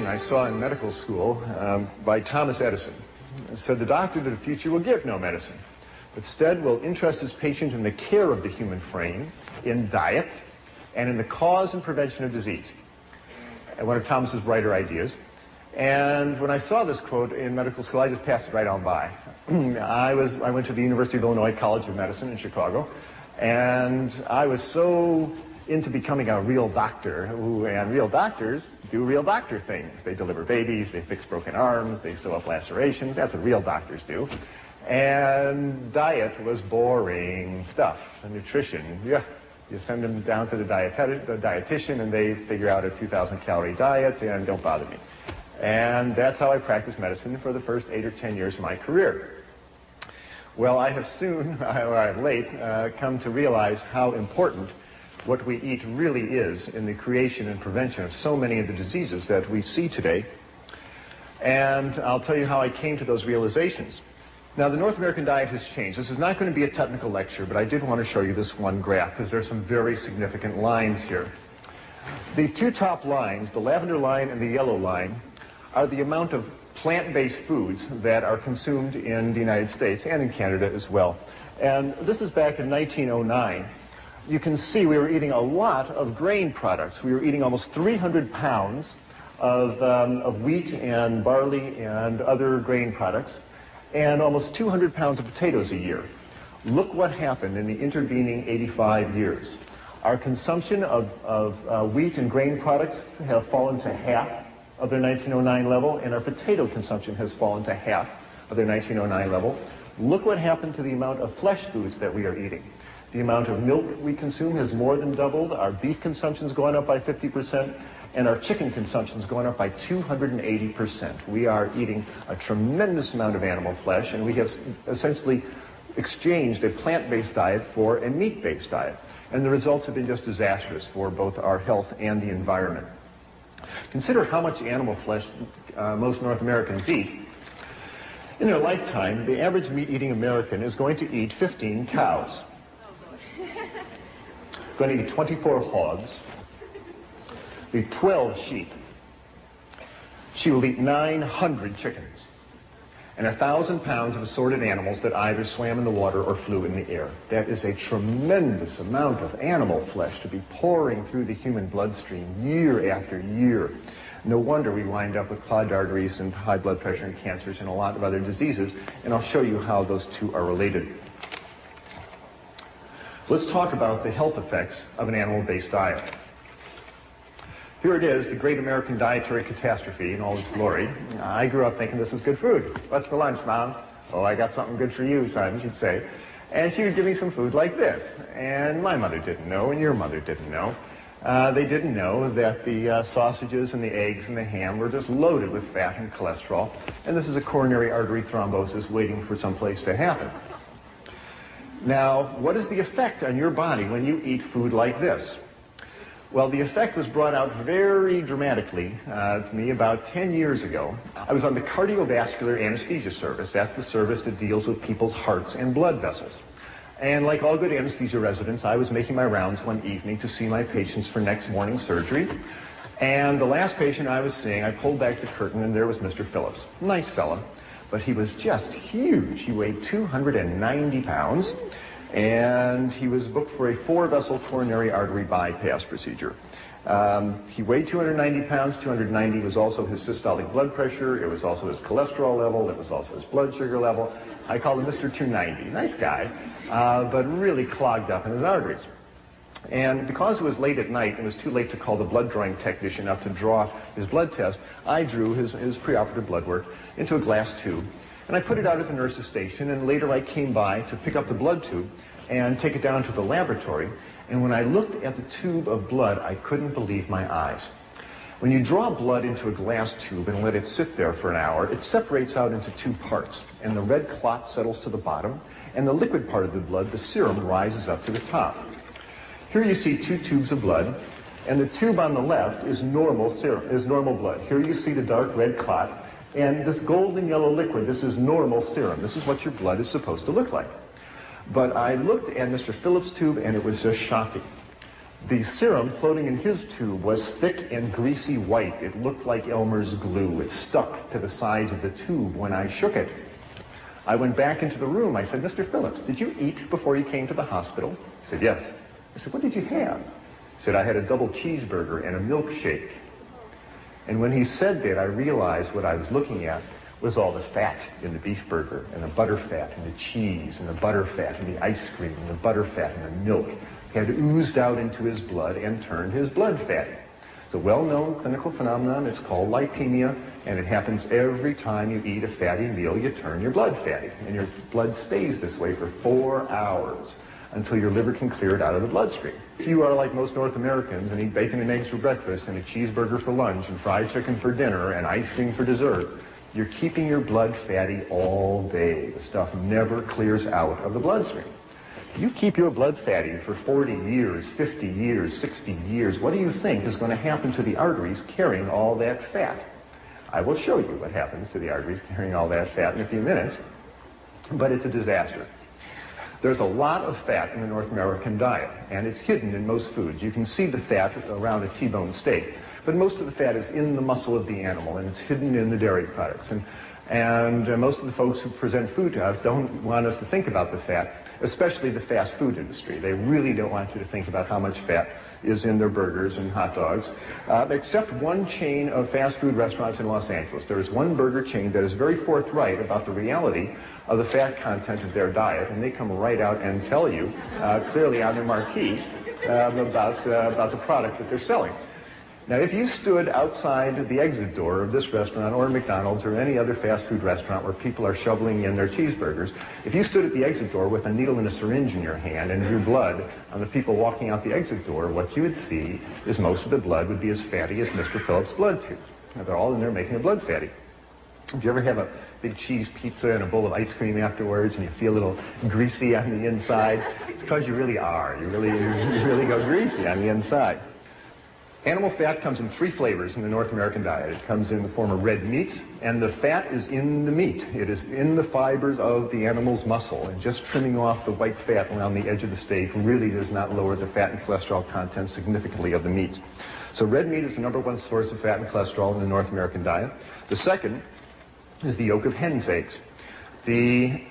realization I saw in medical school by Thomas Edison. It said the doctor of the future will give no medicine, but instead will interest his patient in the care of the human frame, in diet, and in the cause and prevention of disease. And one of Thomas's brighter ideas. And when I saw this quote in medical school, I just passed it right on by. I went to the University of Illinois College of Medicine in Chicago, and I was so into becoming a real doctor, and real doctors do real doctor things. They deliver babies, they fix broken arms, they sew up lacerations. That's what real doctors do. And diet was boring stuff. And nutrition, yeah, you send them down to the dietitian, and they figure out a 2,000 calorie diet, and don't bother me. And that's how I practiced medicine for the first 8 or 10 years of my career. Well, I have soon, or late, come to realize how important what we eat really is in the creation and prevention of so many of the diseases that we see today. And I'll tell you how I came to those realizations. Now, the North American diet has changed. This is not going to be a technical lecture, but I did want to show you this one graph because there are some very significant lines here. The two top lines, the lavender line and the yellow line, are the amount of plant-based foods that are consumed in the United States and in Canada as well. And this is back in 1909. You can see we were eating a lot of grain products. We were eating almost 300 pounds of wheat and barley and other grain products, and almost 200 pounds of potatoes a year. Look what happened in the intervening 85 years. Our consumption of wheat and grain products have fallen to half of their 1909 level, and our potato consumption has fallen to half of their 1909 level. Look what happened to the amount of flesh foods that we are eating. The amount of milk we consume has more than doubled. Our beef consumption's gone up by 50%, and our chicken consumption's gone up by 280%. We are eating a tremendous amount of animal flesh, and we have essentially exchanged a plant-based diet for a meat-based diet. And the results have been just disastrous for both our health and the environment. Consider how much animal flesh most North Americans eat. In their lifetime, the average meat-eating American is going to eat 15 cows. Going to eat 24 hogs, eat 12 sheep. She will eat 900 chickens and 1,000 pounds of assorted animals that either swam in the water or flew in the air. That is a tremendous amount of animal flesh to be pouring through the human bloodstream year after year. No wonder we wind up with clogged arteries and high blood pressure and cancers and a lot of other diseases, and I'll show you how those two are related. Let's talk about the health effects of an animal-based diet. Here it is, the great American dietary catastrophe in all its glory. I grew up thinking this is good food. What's for lunch, Mom? Oh, I got something good for you, son, she'd say. And she would give me some food like this. And my mother didn't know, and your mother didn't know. They didn't know that the sausages and the eggs and the ham were just loaded with fat and cholesterol. And this is a coronary artery thrombosis waiting for some place to happen. Now, what is the effect on your body when you eat food like this? Well, the effect was brought out very dramatically to me about 10 years ago. I was on the cardiovascular anesthesia service. That's the service that deals with people's hearts and blood vessels. And like all good anesthesia residents, I was making my rounds one evening to see my patients for next morning's surgery. And the last patient I was seeing, I pulled back the curtain, and there was Mr. Phillips. Nice fella, but he was just huge. He weighed 290 pounds. And he was booked for a 4-vessel coronary artery bypass procedure. He weighed 290 pounds. 290 was also his systolic blood pressure. It was also his cholesterol level. It was also his blood sugar level. I called him Mr. 290. Nice guy, but really clogged up in his arteries. And because it was late at night, and it was too late to call the blood drawing technician up to draw his blood test, I drew his preoperative blood work into a glass tube. And I put it out at the nurse's station, and later I came by to pick up the blood tube and take it down to the laboratory. And when I looked at the tube of blood, I couldn't believe my eyes. When you draw blood into a glass tube and let it sit there for an hour, it separates out into two parts. And the red clot settles to the bottom, and the liquid part of the blood, the serum, rises up to the top. Here you see two tubes of blood, and the tube on the left is normal serum, is normal blood. Here you see the dark red clot. And this golden yellow liquid, this is normal serum. This is what your blood is supposed to look like. But I looked at Mr. Phillips' tube, and it was just shocking. The serum floating in his tube was thick and greasy white. It looked like Elmer's glue. It stuck to the sides of the tube when I shook it. I went back into the room. I said, Mr. Phillips, did you eat before you came to the hospital? He said, yes. I said, what did you have? He said, I had a double cheeseburger and a milkshake. And when he said that, I realized what I was looking at was all the fat in the beef burger, and the butter fat, and the cheese, and the butter fat, and the ice cream, and the butter fat, and the milk had oozed out into his blood and turned his blood fatty. It's a well-known clinical phenomenon. It's called lipemia, and it happens every time you eat a fatty meal. You turn your blood fatty, and your blood stays this way for 4 hours until your liver can clear it out of the bloodstream. If you are like most North Americans and eat bacon and eggs for breakfast and a cheeseburger for lunch and fried chicken for dinner and ice cream for dessert, you're keeping your blood fatty all day. The stuff never clears out of the bloodstream. You keep your blood fatty for 40 years, 50 years, 60 years. What do you think is going to happen to the arteries carrying all that fat? I will show you what happens to the arteries carrying all that fat in a few minutes, but it's a disaster. There's a lot of fat in the North American diet, and it's hidden in most foods. You can see the fat around a T-bone steak, but most of the fat is in the muscle of the animal, and it's hidden in the dairy products. And most of the folks who present food to us don't want us to think about the fat, especially the fast food industry. They really don't want you to think about how much fat is in their burgers and hot dogs, except one chain of fast food restaurants in Los Angeles. There is one burger chain that is very forthright about the reality of the fat content of their diet, and they come right out and tell you clearly on their marquee about the product that they're selling. Now, if you stood outside the exit door of this restaurant or McDonald's or any other fast food restaurant where people are shoveling in their cheeseburgers, if you stood at the exit door with a needle and a syringe in your hand and drew blood on the people walking out the exit door, what you would see is most of the blood would be as fatty as Mr. Phillips' blood tube. Now, they're all in there making a blood fatty. If you ever have a big cheese pizza and a bowl of ice cream afterwards and you feel a little greasy on the inside, it's because you really are. You really go greasy on the inside. Animal fat comes in 3 flavors in the North American diet. It comes in the form of red meat, and the fat is in the meat. It is in the fibers of the animal's muscle, and just trimming off the white fat around the edge of the steak really does not lower the fat and cholesterol content significantly of the meat. So red meat is the #1 source of fat and cholesterol in the North American diet. The second is the yolk of hen's eggs. The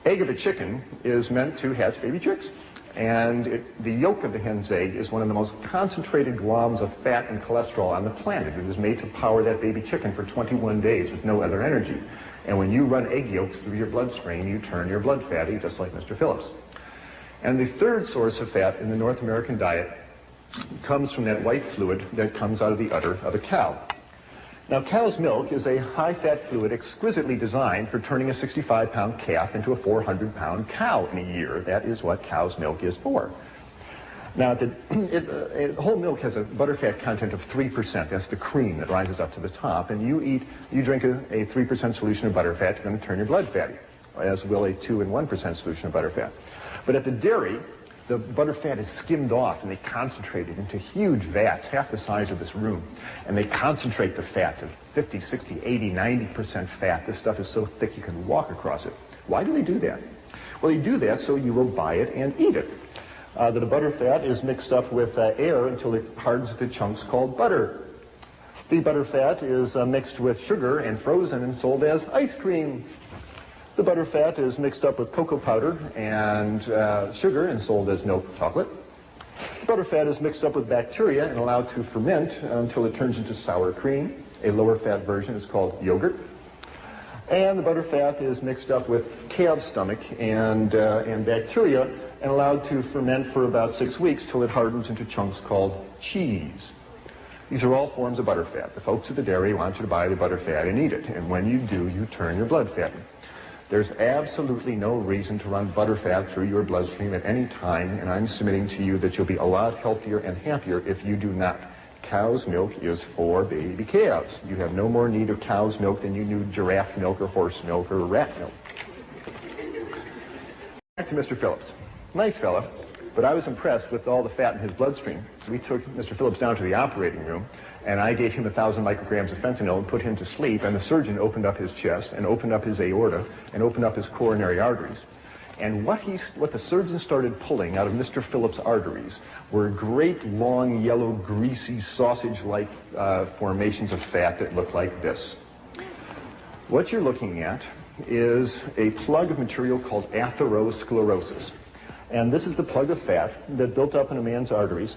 egg of a chicken is meant to hatch baby chicks. And the yolk of the hen's egg is one of the most concentrated globs of fat and cholesterol on the planet. It is made to power that baby chicken for 21 days with no other energy. And when you run egg yolks through your bloodstream, you turn your blood fatty, just like Mr. Phillips. And the third source of fat in the North American diet comes from that white fluid that comes out of the udder of a cow. Now, cow's milk is a high-fat fluid exquisitely designed for turning a 65-pound calf into a 400-pound cow in a year. That is what cow's milk is for. Now, whole milk has a butterfat content of 3%. That's the cream that rises up to the top. And you drink a 3% solution of butterfat, you're going to turn your blood fatty, as will a 2 and 1% solution of butterfat. But at the dairy, the butterfat is skimmed off and they concentrate it into huge vats, half the size of this room. And they concentrate the fat to 50, 60, 80, 90% fat. This stuff is so thick you can walk across it. Why do they do that? Well, they do that so you will buy it and eat it. The butterfat is mixed up with air until it hardens into chunks called butter. The butterfat is mixed with sugar and frozen and sold as ice cream. The butterfat is mixed up with cocoa powder and sugar and sold as milk chocolate. Butterfat is mixed up with bacteria and allowed to ferment until it turns into sour cream. A lower fat version is called yogurt. And the butterfat is mixed up with calf's stomach and bacteria and allowed to ferment for about 6 weeks till it hardens into chunks called cheese. These are all forms of butterfat. The folks at the dairy want you to buy the butterfat and eat it. And when you do, you turn your blood fatty. There's absolutely no reason to run butterfat through your bloodstream at any time, and I'm submitting to you that you'll be a lot healthier and happier if you do not. Cow's milk is for baby calves. You have no more need of cow's milk than you need giraffe milk or horse milk or rat milk. Back to Mr. Phillips. Nice fella, but I was impressed with all the fat in his bloodstream. We took Mr. Phillips down to the operating room, and I gave him 1,000 micrograms of fentanyl and put him to sleep, and the surgeon opened up his chest and opened up his aorta and opened up his coronary arteries. And what the surgeon started pulling out of Mr. Phillips' arteries were great, long, yellow, greasy, sausage-like formations of fat that looked like this. What you're looking at is a plug of material called atherosclerosis. And this is the plug of fat that built up in a man's arteries.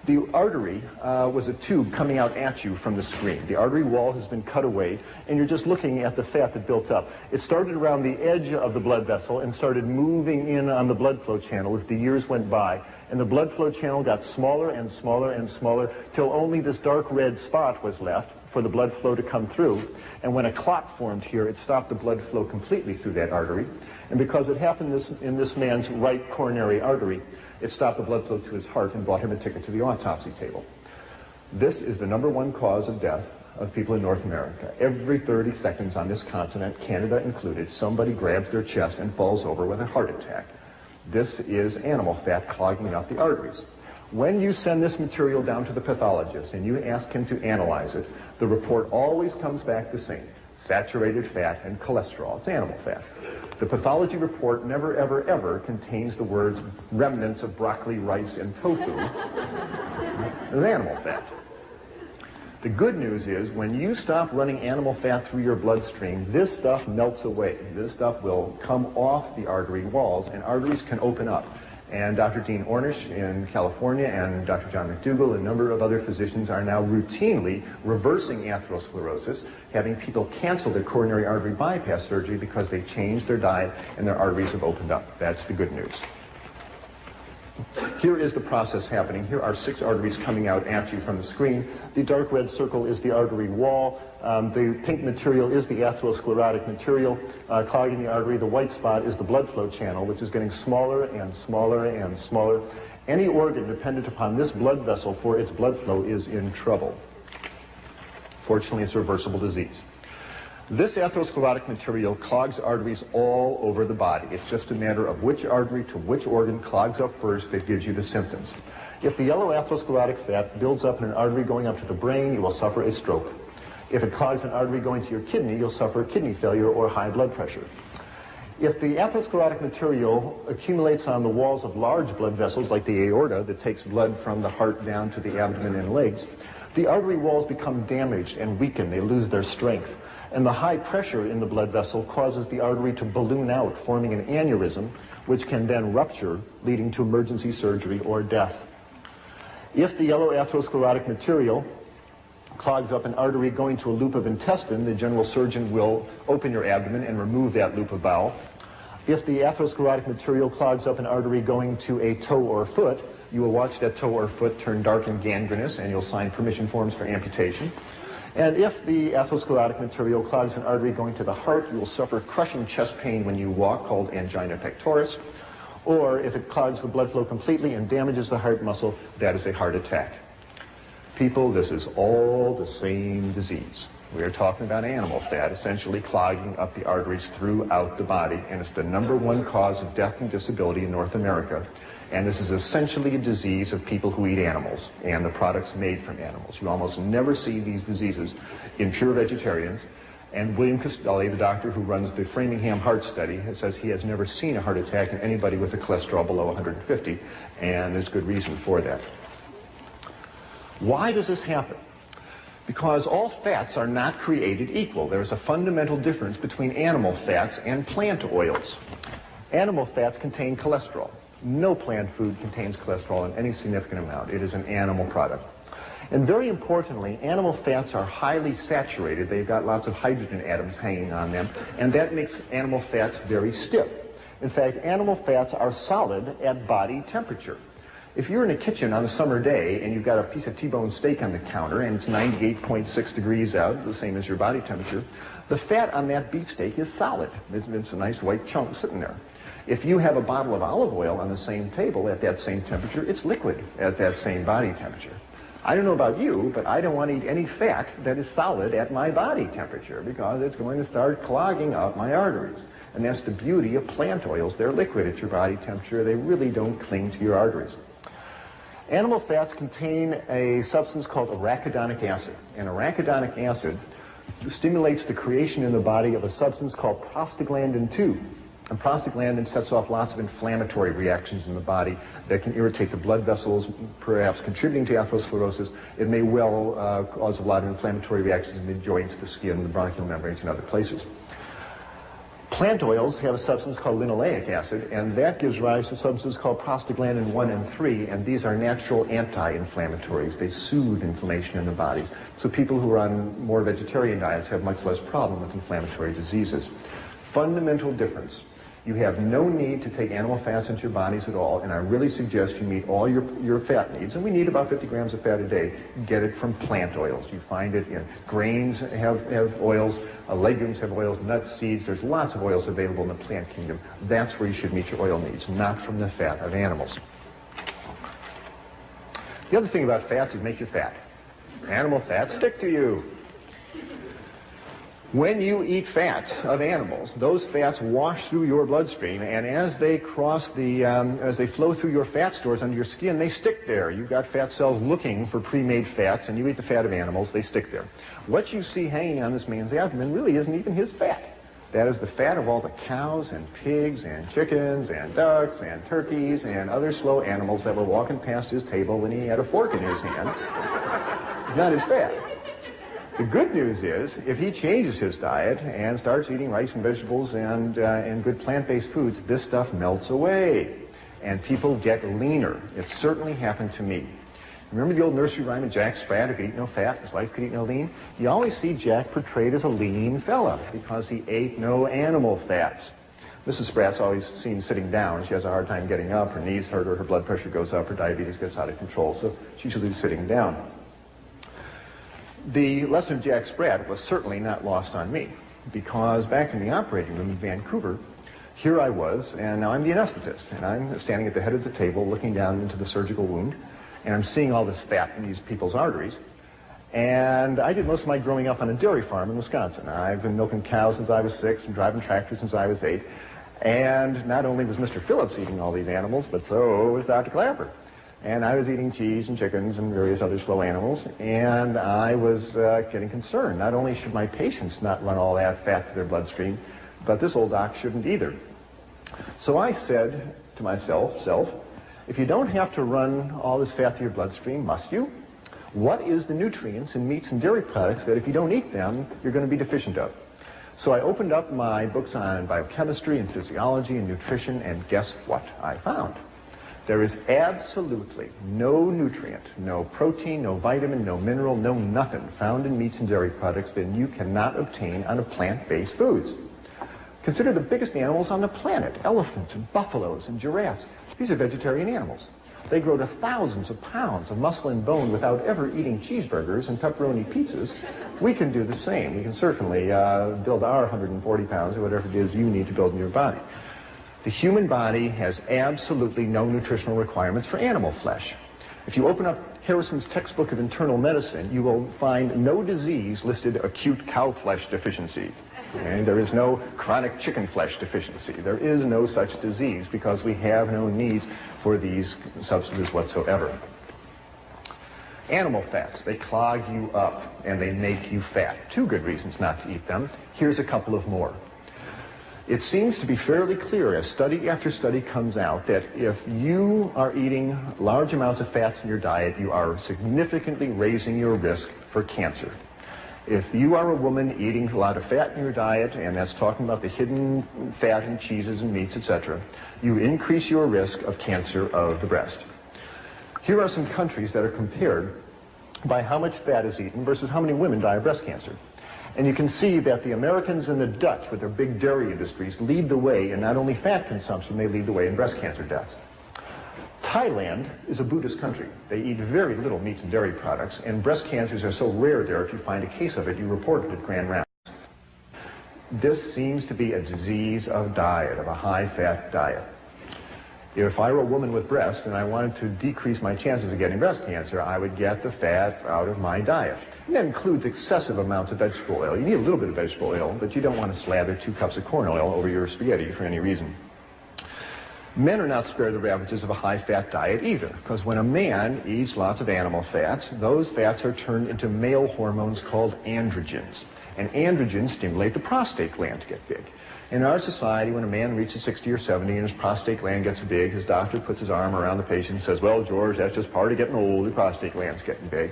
The artery was a tube coming out at you from the screen. The artery wall has been cut away, and you're just looking at the fat that built up. It started around the edge of the blood vessel and started moving in on the blood flow channel as the years went by. And the blood flow channel got smaller and smaller and smaller till only this dark red spot was left for the blood flow to come through. And when a clot formed here, it stopped the blood flow completely through that artery. And because it happened in this man's right coronary artery, it stopped the blood flow to his heart and bought him a ticket to the autopsy table. This is the #1 cause of death of people in North America. Every 30 seconds on this continent, Canada included, somebody grabs their chest and falls over with a heart attack. This is animal fat clogging up the arteries. When you send this material down to the pathologist and you ask him to analyze it, the report always comes back the same: saturated fat and cholesterol. It's animal fat. The pathology report never, ever, ever contains the words remnants of broccoli, rice, and tofu. It's animal fat. The good news is when you stop running animal fat through your bloodstream, this stuff melts away. This stuff will come off the artery walls, and arteries can open up. And Dr. Dean Ornish in California and Dr. John McDougall and a number of other physicians are now routinely reversing atherosclerosis, having people cancel their coronary artery bypass surgery because they changed their diet and their arteries have opened up. That's the good news. Here is the process happening. Here are 6 arteries coming out at you from the screen. The dark red circle is the artery wall. The pink material is the atherosclerotic material clogging the artery. The white spot is the blood flow channel, which is getting smaller and smaller and smaller. Any organ dependent upon this blood vessel for its blood flow is in trouble. Fortunately, it's a reversible disease. This atherosclerotic material clogs arteries all over the body. It's just a matter of which artery to which organ clogs up first that gives you the symptoms. If the yellow atherosclerotic fat builds up in an artery going up to the brain, you will suffer a stroke. If it clogs an artery going to your kidney, you'll suffer kidney failure or high blood pressure. If the atherosclerotic material accumulates on the walls of large blood vessels like the aorta that takes blood from the heart down to the abdomen and legs, the artery walls become damaged and weaken. They lose their strength. And the high pressure in the blood vessel causes the artery to balloon out, forming an aneurysm, which can then rupture, leading to emergency surgery or death. If the yellow atherosclerotic material clogs up an artery going to a loop of intestine, the general surgeon will open your abdomen and remove that loop of bowel. If the atherosclerotic material clogs up an artery going to a toe or foot, you will watch that toe or foot turn dark and gangrenous, and you'll sign permission forms for amputation. And if the atherosclerotic material clogs an artery going to the heart, you will suffer crushing chest pain when you walk, called angina pectoris. Or if it clogs the blood flow completely and damages the heart muscle, that is a heart attack. People, this is all the same disease. We are talking about animal fat essentially clogging up the arteries throughout the body, and it's the #1 cause of death and disability in North America. And this is essentially a disease of people who eat animals and the products made from animals. You almost never see these diseases in pure vegetarians. And William Costelli, the doctor who runs the Framingham Heart Study, says he has never seen a heart attack in anybody with a cholesterol below 150, and there's good reason for that. Why does this happen? Because all fats are not created equal. There's a fundamental difference between animal fats and plant oils. Animal fats contain cholesterol. No plant food contains cholesterol in any significant amount. It is an animal product. And very importantly, animal fats are highly saturated. They've got lots of hydrogen atoms hanging on them, and that makes animal fats very stiff. In fact, animal fats are solid at body temperature. If you're in a kitchen on a summer day and you've got a piece of T-bone steak on the counter and it's 98.6 degrees out, the same as your body temperature, the fat on that beefsteak is solid. It's a nice white chunk sitting there. If you have a bottle of olive oil on the same table at that same temperature, it's liquid at that same body temperature. I don't know about you, but I don't want to eat any fat that is solid at my body temperature because it's going to start clogging up my arteries. And that's the beauty of plant oils. They're liquid at your body temperature. They really don't cling to your arteries. Animal fats contain a substance called arachidonic acid. And arachidonic acid stimulates the creation in the body of a substance called prostaglandin 2. And prostaglandin sets off lots of inflammatory reactions in the body that can irritate the blood vessels, perhaps contributing to atherosclerosis. It may well cause a lot of inflammatory reactions in the joints, the skin, the bronchial membranes, and other places. Plant oils have a substance called linoleic acid, and that gives rise to substances called prostaglandin 1 and 3, and these are natural anti-inflammatories. They soothe inflammation in the body. So people who are on more vegetarian diets have much less problem with inflammatory diseases. Fundamental difference. You have no need to take animal fats into your bodies at all, and I really suggest you meet all your fat needs, and we need about 50 grams of fat a day. Get it from plant oils. You find it in grains have oils, legumes have oils, nuts, seeds. There's lots of oils available in the plant kingdom. That's where you should meet your oil needs, not from the fat of animals. The other thing about fats is make you fat. Animal fats stick to you. When you eat fats of animals, those fats wash through your bloodstream, and as they as they flow through your fat stores under your skin, they stick there. You've got fat cells looking for pre-made fats, and you eat the fat of animals, they stick there. What you see hanging on this man's abdomen really isn't even his fat. That is the fat of all the cows and pigs and chickens and ducks and turkeys and other slow animals that were walking past his table when he had a fork in his hand. Not his fat. The good news is, if he changes his diet and starts eating rice and vegetables and good plant-based foods, this stuff melts away, and people get leaner. It certainly happened to me. Remember the old nursery rhyme of Jack Sprat, who could eat no fat, his wife could eat no lean? You always see Jack portrayed as a lean fella because he ate no animal fats. Mrs. Sprat's always seen sitting down. She has a hard time getting up. Her knees hurt her, her blood pressure goes up, her diabetes gets out of control, so she should be sitting down. The lesson of Jack Sprat was certainly not lost on me, because back in the operating room in Vancouver, here I was, and now I'm the anesthetist, and I'm standing at the head of the table looking down into the surgical wound, and I'm seeing all this fat in these people's arteries. And I did most of my growing up on a dairy farm in Wisconsin. I've been milking cows since I was 6 and driving tractors since I was 8. And not only was Mr. Phillips eating all these animals, but so was Dr. Clapper. And I was eating cheese and chickens and various other slow animals, and I was getting concerned. Not only should my patients not run all that fat to their bloodstream, but this old doc shouldn't either. So I said to myself, if you don't have to run all this fat to your bloodstream, must you? What is the nutrients in meats and dairy products that if you don't eat them, you're going to be deficient of? So I opened up my books on biochemistry and physiology and nutrition, and guess what I found? There is absolutely no nutrient, no protein, no vitamin, no mineral, no nothing found in meats and dairy products that you cannot obtain out of plant-based foods. Consider the biggest animals on the planet, elephants and buffaloes and giraffes. These are vegetarian animals. They grow to thousands of pounds of muscle and bone without ever eating cheeseburgers and pepperoni pizzas. We can do the same. We can certainly build our 140 pounds or whatever it is you need to build in your body. The human body has absolutely no nutritional requirements for animal flesh. If you open up Harrison's textbook of internal medicine, you will find no disease listed acute cow flesh deficiency. And there is no chronic chicken flesh deficiency. There is no such disease because we have no needs for these substances whatsoever. Animal fats, they clog you up and they make you fat. 2 good reasons not to eat them. Here's a couple of more. It seems to be fairly clear as study after study comes out that if you are eating large amounts of fats in your diet, you are significantly raising your risk for cancer. If you are a woman eating a lot of fat in your diet, and that's talking about the hidden fat in cheeses and meats, etc., you increase your risk of cancer of the breast. Here are some countries that are compared by how much fat is eaten versus how many women die of breast cancer. And you can see that the Americans and the Dutch, with their big dairy industries, lead the way in not only fat consumption, they lead the way in breast cancer deaths. Thailand is a Buddhist country. They eat very little meats and dairy products, and breast cancers are so rare there, if you find a case of it, you report it at Grand Rounds. This seems to be a disease of diet, of a high-fat diet. If I were a woman with breasts and I wanted to decrease my chances of getting breast cancer, I would get the fat out of my diet. And that includes excessive amounts of vegetable oil. You need a little bit of vegetable oil, but you don't want to slather 2 cups of corn oil over your spaghetti for any reason. Men are not spared the ravages of a high-fat diet either, because when a man eats lots of animal fats, those fats are turned into male hormones called androgens. And androgens stimulate the prostate gland to get big. In our society, when a man reaches 60 or 70 and his prostate gland gets big, his doctor puts his arm around the patient and says, well, George, that's just part of getting old. Your prostate gland's getting big.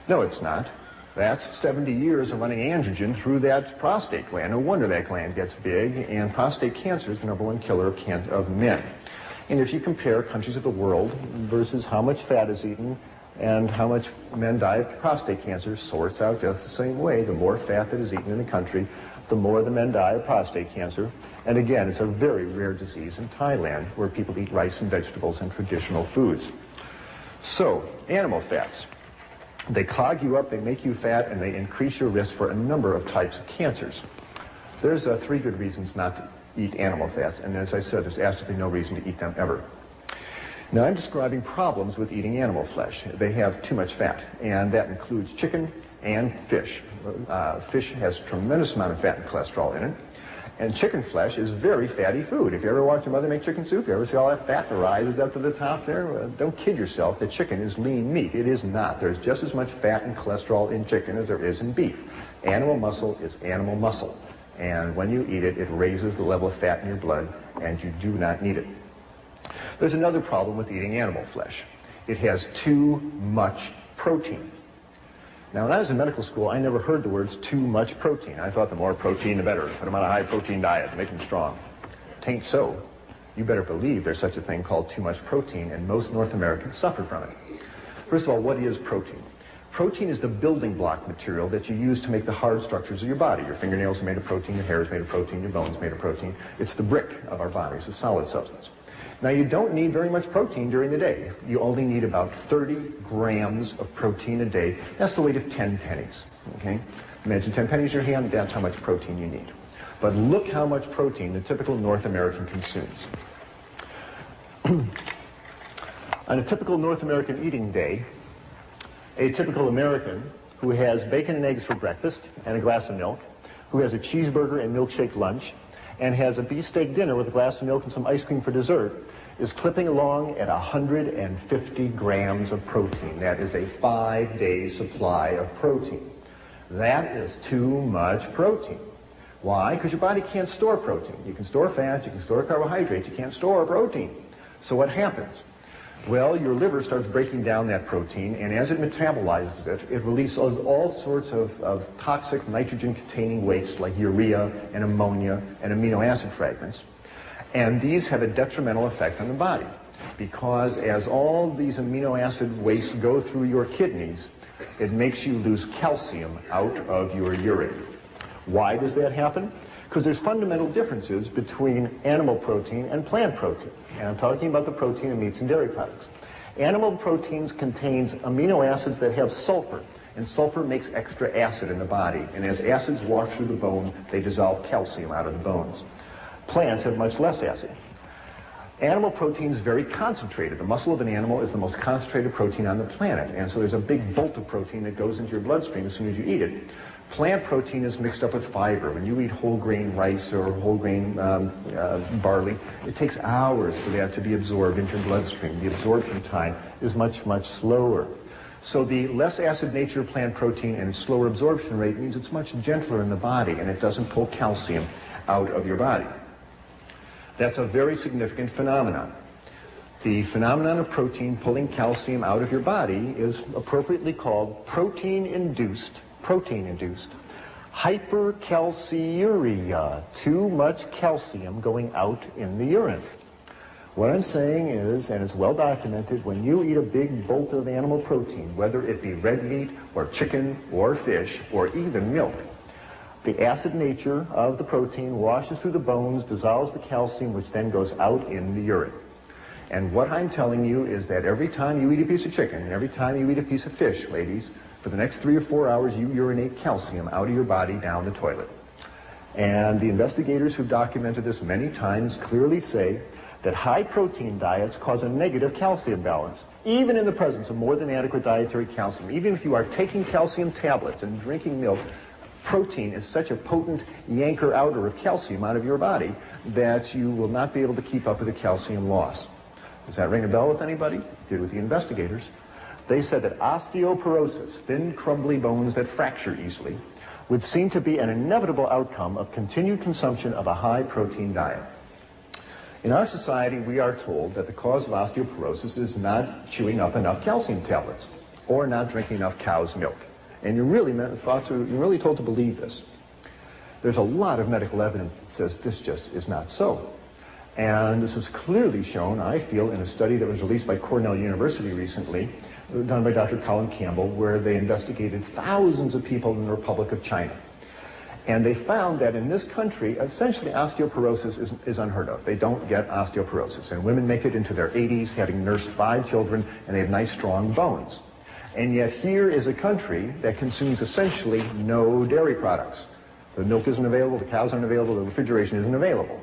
No, it's not. That's 70 years of running androgen through that prostate gland. No wonder that gland gets big, and prostate cancer is the #1 killer of men. And if you compare countries of the world versus how much fat is eaten and how much men die of prostate cancer, sorts out just the same way. The more fat that is eaten in a country, the more the men die of prostate cancer. And again, it's a very rare disease in Thailand, where people eat rice and vegetables and traditional foods. So, animal fats. They clog you up, they make you fat, and they increase your risk for a number of types of cancers. There's 3 good reasons not to eat animal fats, and as I said, there's absolutely no reason to eat them ever. Now, I'm describing problems with eating animal flesh. They have too much fat, and that includes chicken and fish. Fish has a tremendous amount of fat and cholesterol in it, and chicken flesh is very fatty food. If you ever watch your mother make chicken soup, you ever see all that fat that rises up to the top there? Don't kid yourself that chicken is lean meat. It is not. There's just as much fat and cholesterol in chicken as there is in beef. Animal muscle is animal muscle, and when you eat it, it raises the level of fat in your blood, and you do not need it. There's another problem with eating animal flesh. It has too much protein. Now, when I was in medical school, I never heard the words too much protein. I thought the more protein, the better. Put them on a high-protein diet to make them strong. Tain't so. You better believe there's such a thing called too much protein, and most North Americans suffer from it. First of all, what is protein? Protein is the building block material that you use to make the hard structures of your body. Your fingernails are made of protein, your hair is made of protein, your bones are made of protein. It's the brick of our bodies, a solid substance. Now, you don't need very much protein during the day. You only need about 30 grams of protein a day. That's the weight of 10 pennies, okay? Imagine 10 pennies in your hand, that's how much protein you need. But look how much protein the typical North American consumes. On a typical North American eating day, a typical American who has bacon and eggs for breakfast and a glass of milk, who has a cheeseburger and milkshake lunch, and has a beefsteak dinner with a glass of milk and some ice cream for dessert, is clipping along at 150 grams of protein. That is a 5-day supply of protein. That is too much protein. Why? Because your body can't store protein. You can store fat, you can store carbohydrates, you can't store protein. So what happens? Well, your liver starts breaking down that protein, and as it metabolizes it, it releases all sorts of toxic nitrogen-containing waste like urea and ammonia and amino acid fragments. And these have a detrimental effect on the body, because as all these amino acid wastes go through your kidneys, it makes you lose calcium out of your urine. Why does that happen? Because there's fundamental differences between animal protein and plant protein. And I'm talking about the protein in meats and dairy products. Animal proteins contains amino acids that have sulfur, and sulfur makes extra acid in the body. And as acids wash through the bone, they dissolve calcium out of the bones. Plants have much less acid. Animal protein is very concentrated. The muscle of an animal is the most concentrated protein on the planet, and so there's a big bolt of protein that goes into your bloodstream as soon as you eat it. Plant protein is mixed up with fiber. When you eat whole grain rice or whole grain barley, it takes hours for that to be absorbed into your bloodstream. The absorption time is much, much slower. So the less acid nature of plant protein and its slower absorption rate means it's much gentler in the body, and it doesn't pull calcium out of your body. That's a very significant phenomenon. The phenomenon of protein pulling calcium out of your body is appropriately called protein-induced hypercalciuria, too much calcium going out in the urine. What I'm saying is, and it's well documented, when you eat a big bolt of animal protein, whether it be red meat or chicken or fish or even milk, the acid nature of the protein washes through the bones, dissolves the calcium, which then goes out in the urine. And what I'm telling you is that every time you eat a piece of chicken, every time you eat a piece of fish, ladies, for the next 3 or 4 hours, you urinate calcium out of your body down the toilet. And the investigators who've documented this many times clearly say that high protein diets cause a negative calcium balance, even in the presence of more than adequate dietary calcium. Even if you are taking calcium tablets and drinking milk, protein is such a potent yanker-outer of calcium out of your body that you will not be able to keep up with the calcium loss. Does that ring a bell with anybody? It did with the investigators. They said that osteoporosis, thin, crumbly bones that fracture easily, would seem to be an inevitable outcome of continued consumption of a high-protein diet. In our society, we are told that the cause of osteoporosis is not chewing up enough calcium tablets or not drinking enough cow's milk. And you're really told to believe this. There's a lot of medical evidence that says this just is not so. And this was clearly shown, I feel, in a study that was released by Cornell University recently, done by Dr. Colin Campbell, where they investigated thousands of people in the Republic of China. And they found that in this country, essentially osteoporosis is unheard of. They don't get osteoporosis. And women make it into their 80s, having nursed 5 children, and they have nice, strong bones. And yet here is a country that consumes essentially no dairy products. The milk isn't available, the cows aren't available, the refrigeration isn't available.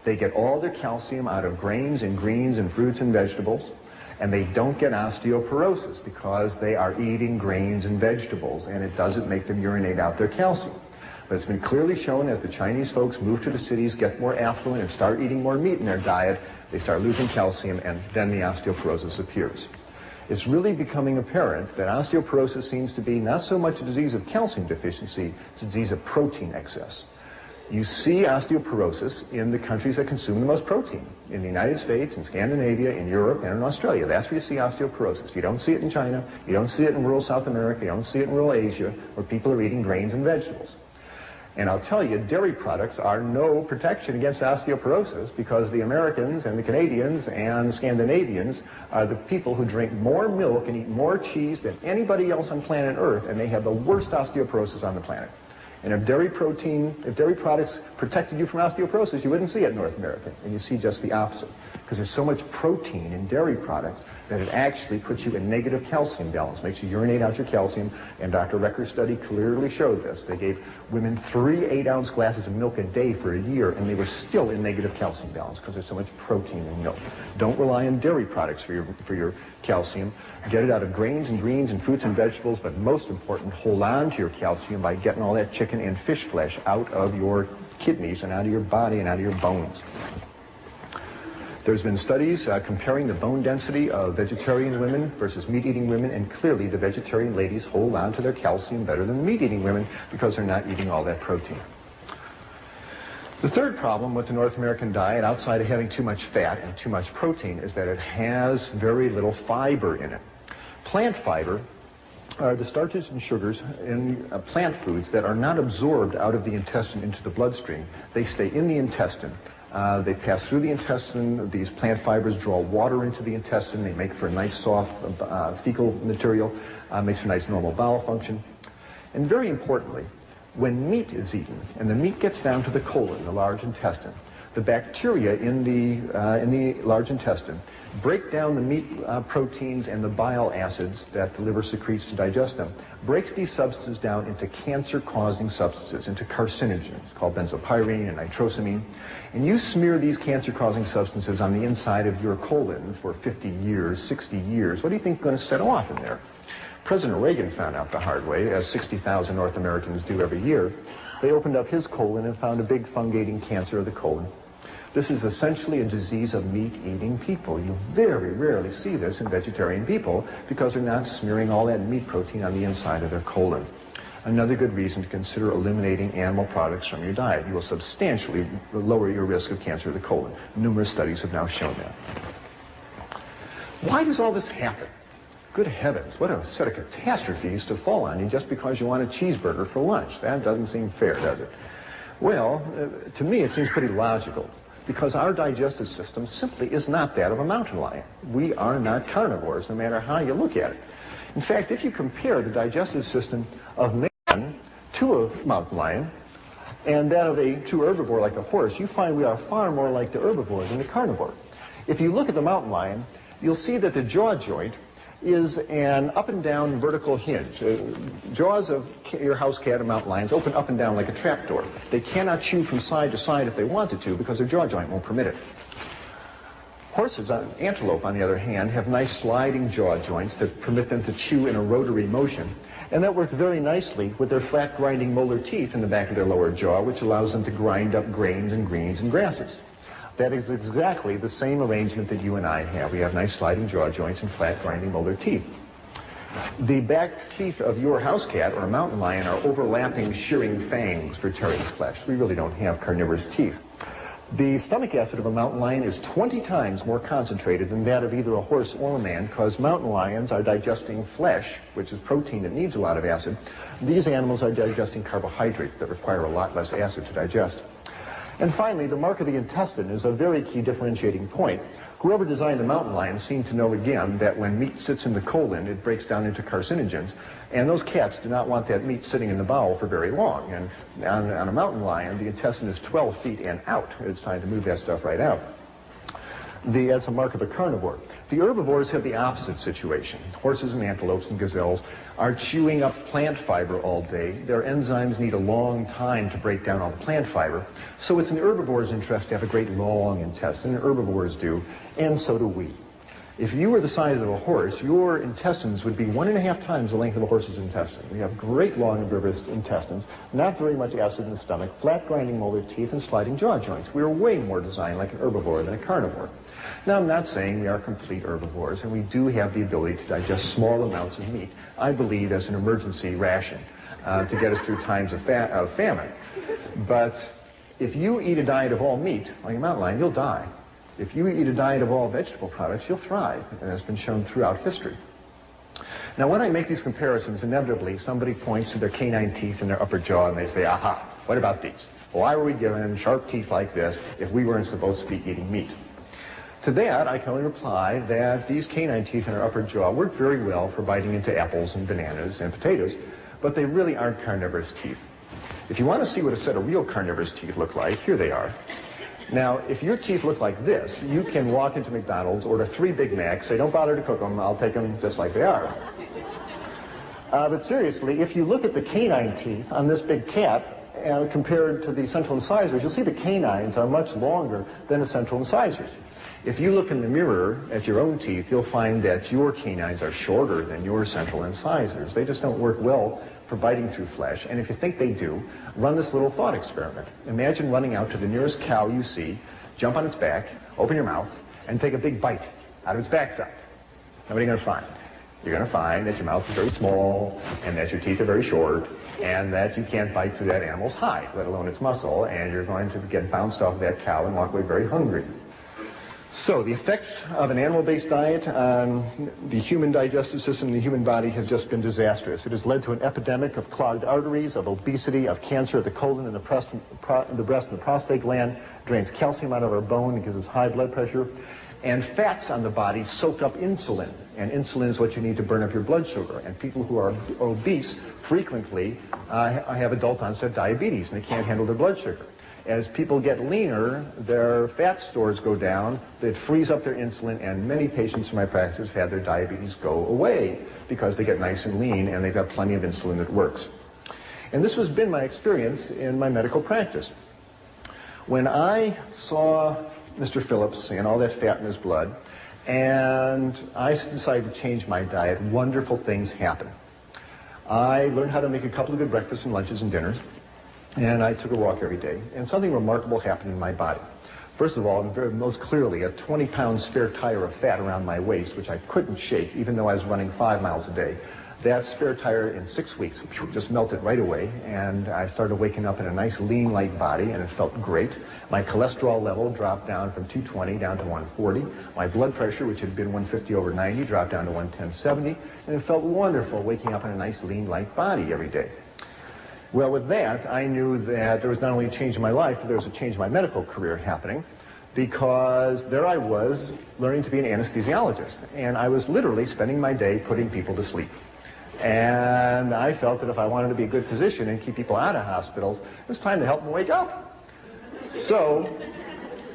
They get all their calcium out of grains and greens and fruits and vegetables, and they don't get osteoporosis because they are eating grains and vegetables, and it doesn't make them urinate out their calcium. But it's been clearly shown as the Chinese folks move to the cities, get more affluent, and start eating more meat in their diet, they start losing calcium, and then the osteoporosis appears. It's really becoming apparent that osteoporosis seems to be not so much a disease of calcium deficiency, it's a disease of protein excess. You see osteoporosis in the countries that consume the most protein. In the United States, in Scandinavia, in Europe, and in Australia. That's where you see osteoporosis. You don't see it in China, you don't see it in rural South America, you don't see it in rural Asia, where people are eating grains and vegetables. And I'll tell you, dairy products are no protection against osteoporosis because the Americans and the Canadians and Scandinavians are the people who drink more milk and eat more cheese than anybody else on planet Earth, and they have the worst osteoporosis on the planet. And if dairy products protected you from osteoporosis, you wouldn't see it in North America, and you see just the opposite. Because there's so much protein in dairy products that it actually puts you in negative calcium balance, makes you urinate out your calcium, and Dr. Recker's study clearly showed this. They gave women 3 8-ounce glasses of milk a day for a year, and they were still in negative calcium balance because there's so much protein in milk. Don't rely on dairy products for your calcium. Get it out of grains and greens and fruits and vegetables, but most important, hold on to your calcium by getting all that chicken and fish flesh out of your kidneys and out of your body and out of your bones. There's been studies comparing the bone density of vegetarian women versus meat-eating women, and clearly the vegetarian ladies hold on to their calcium better than the meat-eating women because they're not eating all that protein. The third problem with the North American diet, outside of having too much fat and too much protein, is that it has very little fiber in it. Plant fiber are the starches and sugars in plant foods that are not absorbed out of the intestine into the bloodstream. They stay in the intestine. They pass through the intestine. These plant fibers draw water into the intestine. They make for a nice soft fecal material, makes for nice normal bowel function. And very importantly, when meat is eaten, and the meat gets down to the colon, the large intestine, the bacteria in the large intestine break down the meat proteins and the bile acids that the liver secretes to digest them, breaks these substances down into cancer-causing substances, into carcinogens called benzopyrene and nitrosamine. And you smear these cancer-causing substances on the inside of your colon for 50 years, 60 years. What do you think is going to set off in there? President Reagan found out the hard way, as 60,000 North Americans do every year. They opened up his colon and found a big fungating cancer of the colon. This is essentially a disease of meat-eating people. You very rarely see this in vegetarian people because they're not smearing all that meat protein on the inside of their colon. Another good reason to consider eliminating animal products from your diet. You will substantially lower your risk of cancer of the colon. Numerous studies have now shown that. Why does all this happen? Good heavens, what a set of catastrophes to fall on you just because you want a cheeseburger for lunch. That doesn't seem fair, does it? Well, to me it seems pretty logical, because our digestive system simply is not that of a mountain lion. We are not carnivores, no matter how you look at it. In fact, if you compare the digestive system of man to a mountain lion and that of a true herbivore like a horse, you find we are far more like the herbivore than the carnivore. If you look at the mountain lion, you'll see that the jaw joint is an up and down vertical hinge. Jaws of your house cat and mountain lions open up and down like a trapdoor. They cannot chew from side to side if they wanted to because their jaw joint won't permit it. Horses, antelope on the other hand, have nice sliding jaw joints that permit them to chew in a rotary motion. And that works very nicely with their flat grinding molar teeth in the back of their lower jaw, which allows them to grind up grains and greens and grasses. That is exactly the same arrangement that you and I have. We have nice sliding jaw joints and flat grinding molar teeth. The back teeth of your house cat or a mountain lion are overlapping, shearing fangs for tearing flesh. We really don't have carnivorous teeth. The stomach acid of a mountain lion is 20 times more concentrated than that of either a horse or a man, because mountain lions are digesting flesh, which is protein that needs a lot of acid. These animals are digesting carbohydrates that require a lot less acid to digest. And finally, the mark of the intestine is a very key differentiating point. Whoever designed the mountain lion seemed to know again that when meat sits in the colon, it breaks down into carcinogens, and those cats do not want that meat sitting in the bowel for very long. And on a mountain lion, the intestine is 12 feet and out. It's time to move that stuff right out. That's a mark of a carnivore. The herbivores have the opposite situation. Horses and antelopes and gazelles are chewing up plant fiber all day. Their enzymes need a long time to break down all the plant fiber. So it's in the herbivore's interest to have a great long intestine, and herbivores do, and so do we. If you were the size of a horse, your intestines would be 1.5 times the length of a horse's intestine. We have great long herbivorous intestines, not very much acid in the stomach, flat grinding molar teeth, and sliding jaw joints. We are way more designed like an herbivore than a carnivore. Now, I'm not saying we are complete herbivores, and we do have the ability to digest small amounts of meat, I believe, as an emergency ration to get us through times of famine. But if you eat a diet of all meat, like a mountain lion, you'll die. If you eat a diet of all vegetable products, you'll thrive, and that's been shown throughout history. Now, when I make these comparisons, inevitably somebody points to their canine teeth in their upper jaw and they say, aha, what about these? Why were we given sharp teeth like this if we weren't supposed to be eating meat? To that, I can only reply that these canine teeth in our upper jaw work very well for biting into apples and bananas and potatoes, but they really aren't carnivorous teeth. If you want to see what a set of real carnivorous teeth look like, here they are. Now, if your teeth look like this, you can walk into McDonald's, order 3 Big Macs, say, don't bother to cook them, I'll take them just like they are. But seriously, if you look at the canine teeth on this big cat, compared to the central incisors, you'll see the canines are much longer than the central incisors. If you look in the mirror at your own teeth, you'll find that your canines are shorter than your central incisors. They just don't work well for biting through flesh. And if you think they do, run this little thought experiment. Imagine running out to the nearest cow you see, jump on its back, open your mouth, and take a big bite out of its backside. Now what are you going to find? You're going to find that your mouth is very small, and that your teeth are very short, and that you can't bite through that animal's hide, let alone its muscle, and you're going to get bounced off of that cow and walk away very hungry. So the effects of an animal-based diet on the human digestive system and the human body has just been disastrous. It has led to an epidemic of clogged arteries, of obesity, of cancer of the colon and the breast and the prostate gland, drains calcium out of our bone and gives us high blood pressure. And fats on the body soak up insulin, and insulin is what you need to burn up your blood sugar. And people who are obese frequently have adult onset diabetes, and they can't handle their blood sugar. As people get leaner, their fat stores go down, it frees up their insulin, and many patients in my practice have had their diabetes go away because they get nice and lean and they've got plenty of insulin that works. And this has been my experience in my medical practice. When I saw Mr. Phillips and all that fat in his blood, and I decided to change my diet, wonderful things happened. I learned how to make a couple of good breakfasts and lunches and dinners. And I took a walk every day, and something remarkable happened in my body. First of all, and most clearly, a 20-pound spare tire of fat around my waist, which I couldn't shake, even though I was running 5 miles a day. That spare tire in 6 weeks just melted right away, and I started waking up in a nice lean, light body, and it felt great. My cholesterol level dropped down from 220 down to 140. My blood pressure, which had been 150/90, dropped down to 110/70, and it felt wonderful waking up in a nice, lean, light body every day. Well, with that, I knew that there was not only a change in my life, but there was a change in my medical career happening, because there I was learning to be an anesthesiologist, and I was literally spending my day putting people to sleep. And I felt that if I wanted to be a good physician and keep people out of hospitals, it was time to help them wake up. So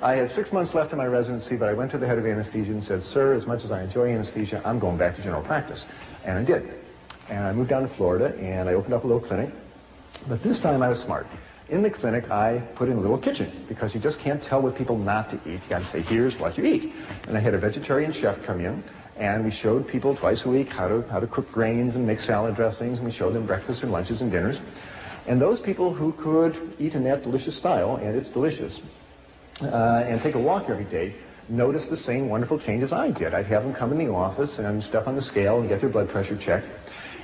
I had 6 months left in my residency, but I went to the head of anesthesia and said, sir, as much as I enjoy anesthesia, I'm going back to general practice. And I did. And I moved down to Florida, and I opened up a little clinic. But this time I was smart. In the clinic, I put in a little kitchen, because you just can't tell what people not to eat. You got to say, here's what you eat. And I had a vegetarian chef come in, and we showed people twice a week how to cook grains and make salad dressings, and we showed them breakfasts and lunches and dinners. And those people who could eat in that delicious style, and it's delicious, and take a walk every day, noticed the same wonderful changes I did. I'd have them come in the office and step on the scale and get their blood pressure checked.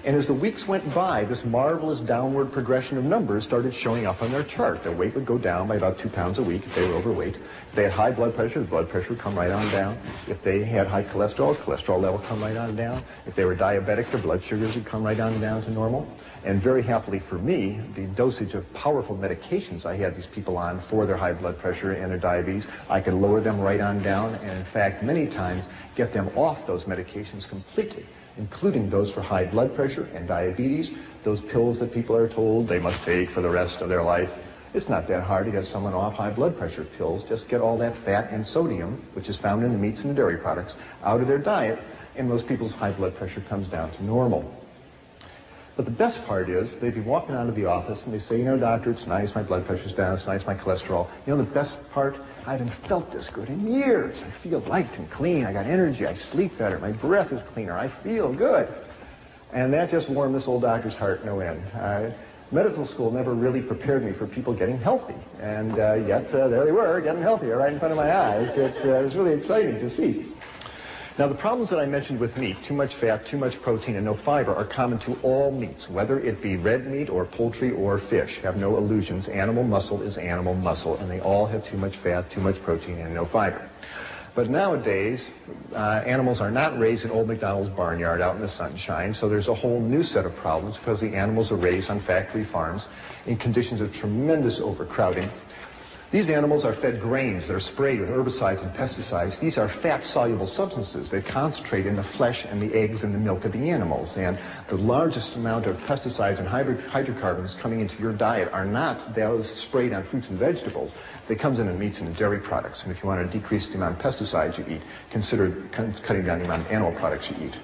And as the weeks went by, this marvelous downward progression of numbers started showing up on their chart. Their weight would go down by about 2 pounds a week if they were overweight. If they had high blood pressure, the blood pressure would come right on down. If they had high cholesterol, the cholesterol level would come right on down. If they were diabetic, their blood sugars would come right on down to normal. And very happily for me, the dosage of powerful medications I had these people on for their high blood pressure and their diabetes, I could lower them right on down, and in fact, many times, get them off those medications completely, including those for high blood pressure and diabetes, those pills that people are told they must take for the rest of their life. It's not that hard to get someone off high blood pressure pills. Just get all that fat and sodium, which is found in the meats and the dairy products, out of their diet, and most people's high blood pressure comes down to normal. But the best part is, they'd be walking out of the office and they say, you know, doctor, it's nice, my blood pressure's down, it's nice, my cholesterol. You know, the best part, I haven't felt this good in years. I feel light and clean, I got energy, I sleep better, my breath is cleaner, I feel good. And that just warmed this old doctor's heart no end. Medical school never really prepared me for people getting healthy. And yet, there they were, getting healthier right in front of my eyes. It was really exciting to see. Now, the problems that I mentioned with meat, too much fat, too much protein, and no fiber, are common to all meats, whether it be red meat or poultry or fish. Have no illusions. Animal muscle is animal muscle, and they all have too much fat, too much protein, and no fiber. But nowadays, animals are not raised in old McDonald's barnyard out in the sunshine, so there's a whole new set of problems because the animals are raised on factory farms in conditions of tremendous overcrowding. These animals are fed grains that are sprayed with herbicides and pesticides. These are fat-soluble substances that concentrate in the flesh and the eggs and the milk of the animals. And the largest amount of pesticides and hydrocarbons coming into your diet are not those sprayed on fruits and vegetables. They come in meats and dairy products. And if you want to decrease the amount of pesticides you eat, consider cutting down the amount of animal products you eat.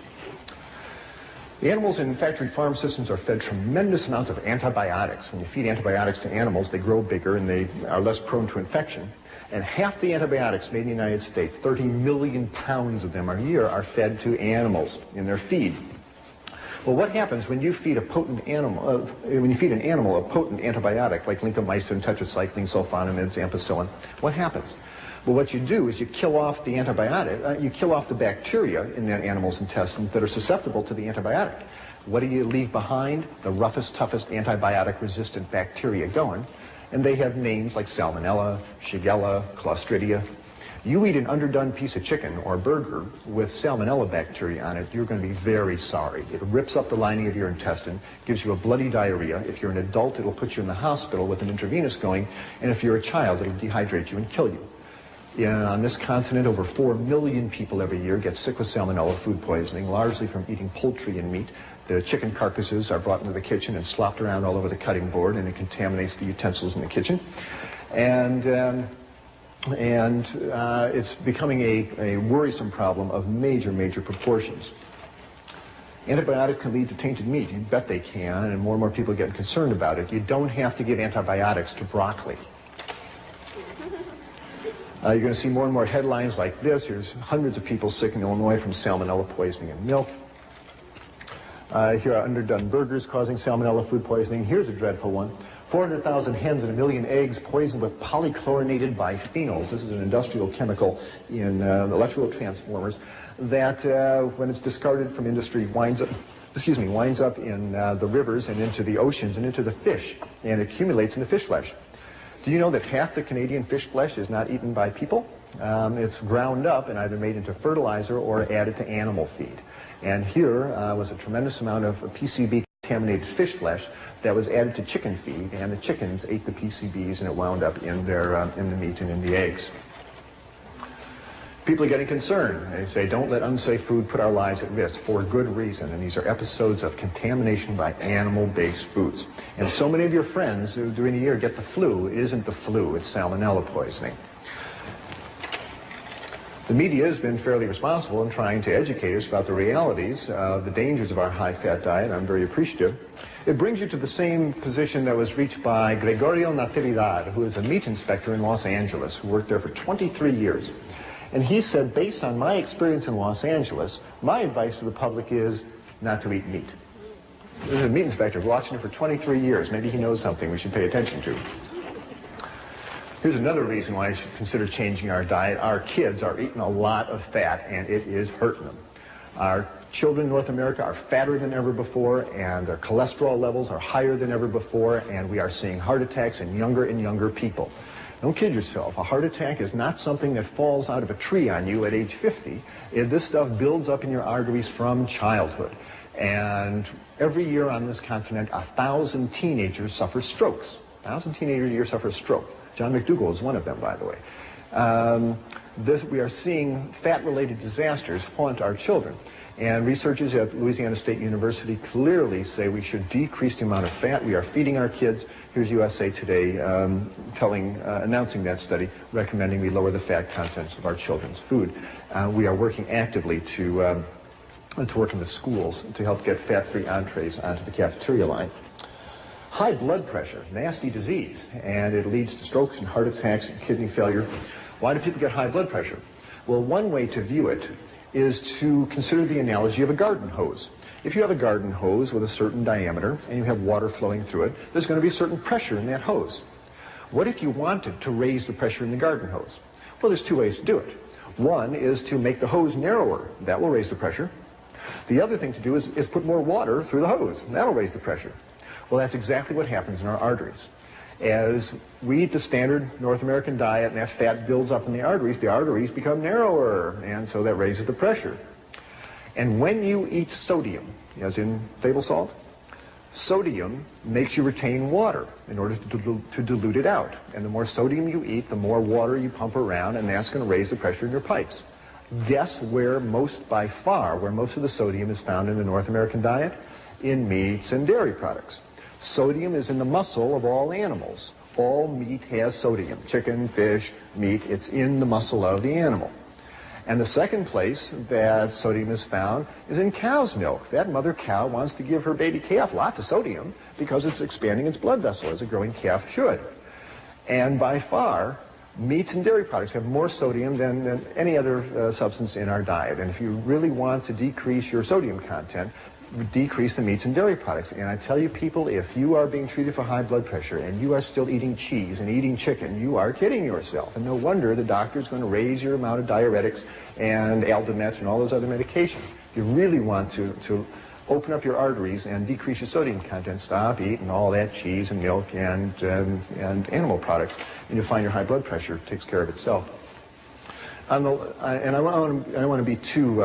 The animals in factory farm systems are fed tremendous amounts of antibiotics. When you feed antibiotics to animals, they grow bigger and they are less prone to infection. And half the antibiotics made in the United States, 30 million pounds of them a year, are fed to animals in their feed. Well, what happens when you feed an animal a potent antibiotic like lincomycin, tetracycline, sulfonamides, ampicillin? What happens? Well, what you do is you kill off the antibiotic, you kill off the bacteria in that animal's intestines that are susceptible to the antibiotic. What do you leave behind? The roughest, toughest antibiotic-resistant bacteria going. And they have names like Salmonella, Shigella, Clostridia. You eat an underdone piece of chicken or burger with Salmonella bacteria on it, you're going to be very sorry. It rips up the lining of your intestine, gives you a bloody diarrhea. If you're an adult, it'll put you in the hospital with an intravenous going. And if you're a child, it'll dehydrate you and kill you. On this continent, over 4 million people every year get sick with salmonella food poisoning, largely from eating poultry and meat. The chicken carcasses are brought into the kitchen and slopped around all over the cutting board, and it contaminates the utensils in the kitchen. And it's becoming a worrisome problem of major, major proportions. Antibiotics can lead to tainted meat. You bet they can, and more people get concerned about it. You don't have to give antibiotics to broccoli. You're going to see more and more headlines like this. Here's hundreds of people sick in Illinois from salmonella poisoning in milk. Here are underdone burgers causing salmonella food poisoning. Here's a dreadful one. 400,000 hens and 1 million eggs poisoned with polychlorinated biphenyls. This is an industrial chemical in electrical transformers that, when it's discarded from industry, winds up in the rivers and into the oceans and into the fish, and accumulates in the fish flesh. Do you know that half the Canadian fish flesh is not eaten by people? It's ground up and either made into fertilizer or added to animal feed. And here was a tremendous amount of PCB-contaminated fish flesh that was added to chicken feed, and the chickens ate the PCBs, and it wound up in the meat and in the eggs. People are getting concerned. They say, don't let unsafe food put our lives at risk, for good reason. And these are episodes of contamination by animal-based foods. And so many of your friends who during the year get the flu, it isn't the flu, it's salmonella poisoning. The media has been fairly responsible in trying to educate us about the realities of the dangers of our high-fat diet. I'm very appreciative. It brings you to the same position that was reached by Gregorio Natividad, who is a meat inspector in Los Angeles, who worked there for 23 years. And he said, based on my experience in Los Angeles, my advice to the public is not to eat meat. This is a meat inspector watching it for 23 years. Maybe he knows something we should pay attention to. Here's another reason why you should consider changing our diet. Our kids are eating a lot of fat, and it is hurting them. Our children in North America are fatter than ever before, and their cholesterol levels are higher than ever before, and we are seeing heart attacks in younger and younger people. Don't kid yourself. A heart attack is not something that falls out of a tree on you at age 50. This stuff builds up in your arteries from childhood. And every year on this continent, 1,000 teenagers suffer strokes. 1,000 teenagers a year suffer a stroke. John McDougall is one of them, by the way. We are seeing fat-related disasters haunt our children. And researchers at Louisiana State University clearly say we should decrease the amount of fat we are feeding our kids. Here's USA Today announcing that study, recommending we lower the fat contents of our children's food. We are working actively to work in the schools to help get fat-free entrees onto the cafeteria line. High blood pressure, nasty disease, and it leads to strokes and heart attacks and kidney failure. Why do people get high blood pressure? Well, one way to view it is to consider the analogy of a garden hose. If you have a garden hose with a certain diameter and you have water flowing through it, there's going to be a certain pressure in that hose. What if you wanted to raise the pressure in the garden hose? Well, there's two ways to do it. One is to make the hose narrower. That will raise the pressure. The other thing to do is put more water through the hose. And that'll raise the pressure. Well, that's exactly what happens in our arteries. As we eat the standard North American diet and that fat builds up in the arteries become narrower, and so that raises the pressure. And when you eat sodium, as in table salt, sodium makes you retain water in order to dilute it out. And the more sodium you eat, the more water you pump around, and that's going to raise the pressure in your pipes. Guess where by far most of the sodium is found in the North American diet? In meats and dairy products. Sodium is in the muscle of all animals. All meat has sodium. Chicken, fish, meat, it's in the muscle of the animal. And the second place that sodium is found is in cow's milk. That mother cow wants to give her baby calf lots of sodium because it's expanding its blood vessel as a growing calf should. And by far, meats and dairy products have more sodium than any other substance in our diet. And if you really want to decrease your sodium content, decrease the meats and dairy products. And I tell you, people, if you are being treated for high blood pressure and you are still eating cheese and eating chicken, you are kidding yourself. And no wonder the doctor is going to raise your amount of diuretics and Aldomet and all those other medications. If you really want to open up your arteries and decrease your sodium content, stop eating all that cheese and milk and animal products, and you'll find your high blood pressure takes care of itself. I don't want to be too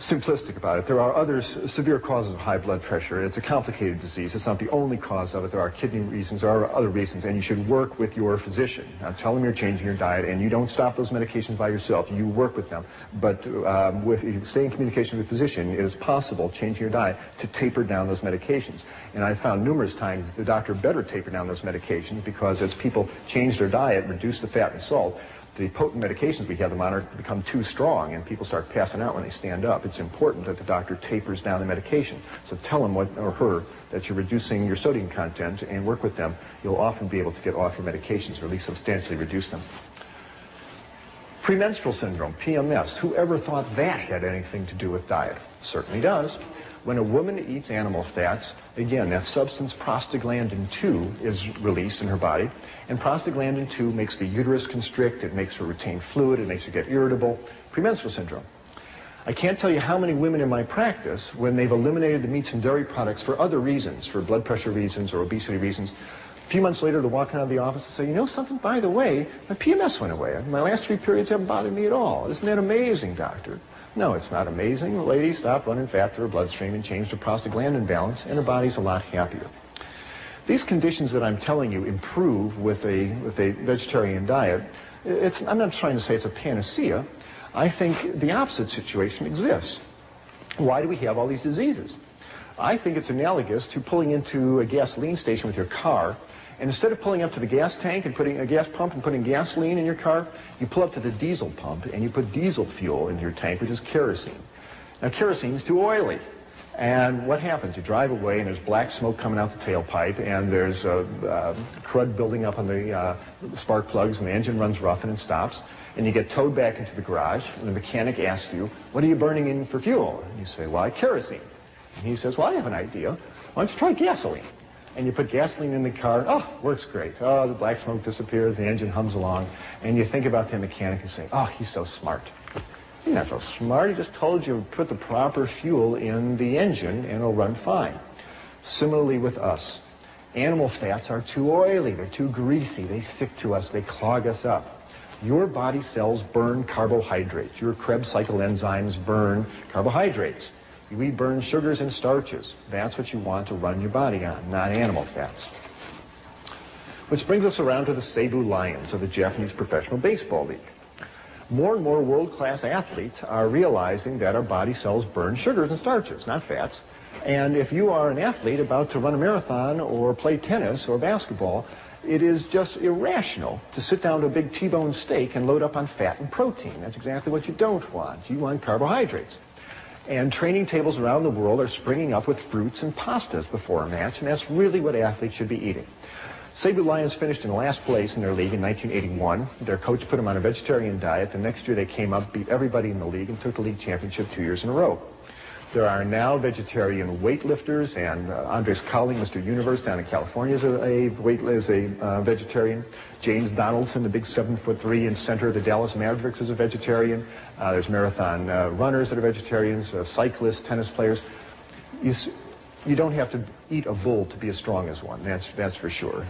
simplistic about it. There are other severe causes of high blood pressure. It's a complicated disease. It's not the only cause of it. There are kidney reasons. There are other reasons, and you should work with your physician. Tell them you're changing your diet, and you don't stop those medications by yourself. You work with them. But if you stay in communication with a physician, it is possible, changing your diet, to taper down those medications. And I found numerous times the doctor better taper down those medications because as people change their diet, reduce the fat and salt, the potent medications we have them on become too strong, and people start passing out when they stand up. It's important that the doctor tapers down the medication. So tell him or her that you're reducing your sodium content and work with them. You'll often be able to get off your medications, or at least substantially reduce them. Premenstrual syndrome, PMS. Whoever thought that had anything to do with diet? Certainly does. When a woman eats animal fats, again, that substance prostaglandin 2 is released in her body, and prostaglandin 2 makes the uterus constrict, it makes her retain fluid, it makes her get irritable. Premenstrual syndrome. I can't tell you how many women in my practice, when they've eliminated the meats and dairy products for other reasons, for blood pressure reasons or obesity reasons, a few months later they'll walk out of the office and say, you know something, by the way, my PMS went away. My last 3 periods haven't bothered me at all. Isn't that amazing, doctor? No, it's not amazing. The lady stopped running fat through her bloodstream and changed her prostaglandin balance, and her body's a lot happier. These conditions that I'm telling you improve with a vegetarian diet. I'm not trying to say it's a panacea. I think the opposite situation exists. Why do we have all these diseases? I think it's analogous to pulling into a gasoline station with your car, and instead of pulling up to the gas tank and putting a gas pump and putting gasoline in your car, you pull up to the diesel pump and you put diesel fuel in your tank, which is kerosene. Now, kerosene is too oily. And what happens? You drive away and there's black smoke coming out the tailpipe, and there's crud building up on the spark plugs, and the engine runs rough and it stops. And you get towed back into the garage, and the mechanic asks you, what are you burning in for fuel? And you say, well, kerosene. And he says, well, I have an idea. Why don't you try gasoline? and you put gasoline in the car. Oh, works great. Oh, the black smoke disappears, the engine hums along, and you think about the mechanic and say, oh, he's so smart. He's not so smart. He just told you to put the proper fuel in the engine, and it'll run fine. Similarly with us. Animal fats are too oily, they're too greasy, they stick to us, they clog us up. Your body cells burn carbohydrates. Your Krebs cycle enzymes burn carbohydrates. We burn sugars and starches. That's what you want to run your body on, not animal fats. Which brings us around to the Seibu Lions of the Japanese Professional Baseball League. More and more world-class athletes are realizing that our body cells burn sugars and starches, not fats. And if you are an athlete about to run a marathon or play tennis or basketball, it is just irrational to sit down to a big T-bone steak and load up on fat and protein. That's exactly what you don't want. You want carbohydrates. And training tables around the world are springing up with fruits and pastas before a match, and that's really what athletes should be eating. Seibu Lions finished in last place in their league in 1981. Their coach put them on a vegetarian diet. The next year they came up, beat everybody in the league, and took the league championship 2 years in a row. There are now vegetarian weightlifters, and Andres Colling, Mr. Universe down in California, is a vegetarian. James Donaldson, the big 7'3" and center of the Dallas Mavericks, is a vegetarian. There's marathon runners that are vegetarians, cyclists, tennis players. You don't have to eat a bull to be as strong as one, that's for sure.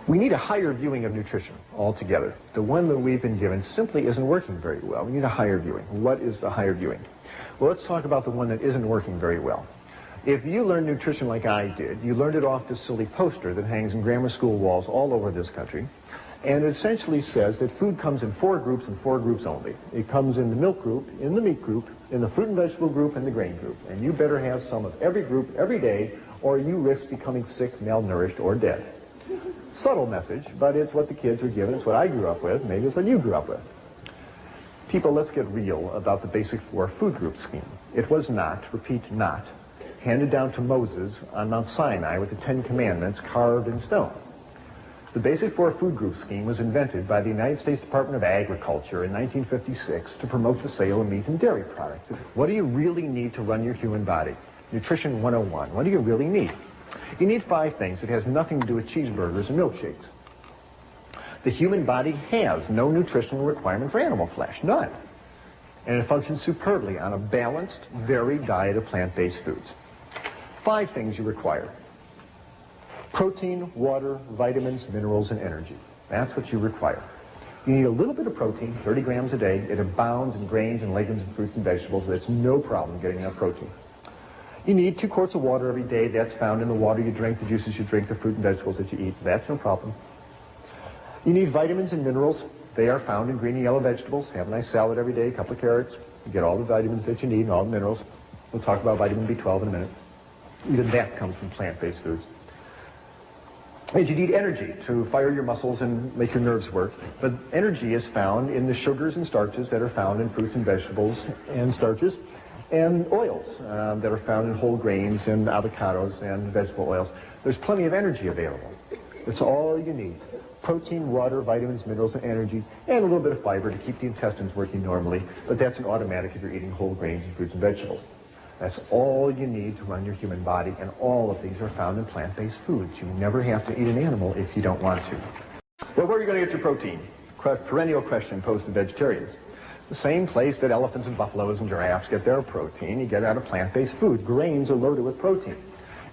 We need a higher viewing of nutrition altogether. The one that we've been given simply isn't working very well. We need a higher viewing. What is the higher viewing? Well, let's talk about the one that isn't working very well. If you learn nutrition like I did, you learned it off this silly poster that hangs in grammar school walls all over this country, and it essentially says that food comes in 4 groups and 4 groups only. It comes in the milk group, in the meat group, in the fruit and vegetable group, and the grain group. And you better have some of every group every day, or you risk becoming sick, malnourished, or dead. Subtle message, but it's what the kids are given. It's what I grew up with. Maybe it's what you grew up with. People, let's get real about the basic 4 food group scheme. It was not, repeat, not, handed down to Moses on Mount Sinai with the 10 Commandments carved in stone. The basic 4 food group scheme was invented by the United States Department of Agriculture in 1956 to promote the sale of meat and dairy products. What do you really need to run your human body? Nutrition 101. What do you really need? You need 5 things. It has nothing to do with cheeseburgers and milkshakes. The human body has no nutritional requirement for animal flesh, none. And it functions superbly on a balanced, varied diet of plant-based foods. 5 things you require. Protein, water, vitamins, minerals, and energy. That's what you require. You need a little bit of protein, 30 grams a day. It abounds in grains and legumes and fruits and vegetables. That's no problem getting enough protein. You need 2 quarts of water every day. That's found in the water you drink, the juices you drink, the fruit and vegetables that you eat. That's no problem. You need vitamins and minerals. They are found in green and yellow vegetables. Have a nice salad every day, a couple of carrots. You get all the vitamins that you need and all the minerals. We'll talk about vitamin B12 in a minute. Even that comes from plant-based foods. And you need energy to fire your muscles and make your nerves work. But energy is found in the sugars and starches that are found in fruits and vegetables and starches, and oils that are found in whole grains and avocados and vegetable oils. There's plenty of energy available. It's all you need. Protein, water, vitamins, minerals, and energy, and a little bit of fiber to keep the intestines working normally, but that's an automatic if you're eating whole grains and fruits and vegetables. That's all you need to run your human body, and all of these are found in plant-based foods. You never have to eat an animal if you don't want to. Well, where are you going to get your protein? Perennial question posed to vegetarians. The same place that elephants and buffaloes and giraffes get their protein, you get it out of plant-based food. Grains are loaded with protein.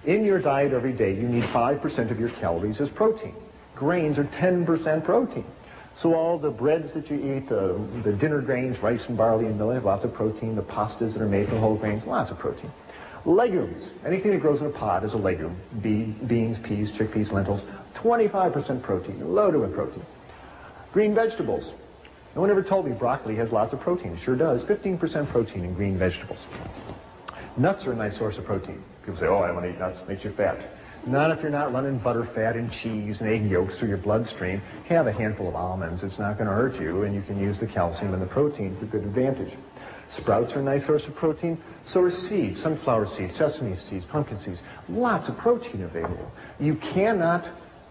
In your diet every day, you need 5% of your calories as protein. Grains are 10% protein. So all the breads that you eat, the dinner grains, rice and barley and millet, have lots of protein. The pastas that are made from whole grains, lots of protein. Legumes, anything that grows in a pod is a legume. Beans, peas, chickpeas, lentils, 25% protein, loaded with protein. Green vegetables. No one ever told me broccoli has lots of protein. It sure does. 15% protein in green vegetables. Nuts are a nice source of protein. People say, oh, I don't want to eat nuts. It makes you fat. Not if you're not running butter, fat, and cheese and egg yolks through your bloodstream. Have a handful of almonds. It's not going to hurt you, and you can use the calcium and the protein to good advantage. Sprouts are a nice source of protein. So are seeds, sunflower seeds, sesame seeds, pumpkin seeds. Lots of protein available. You cannot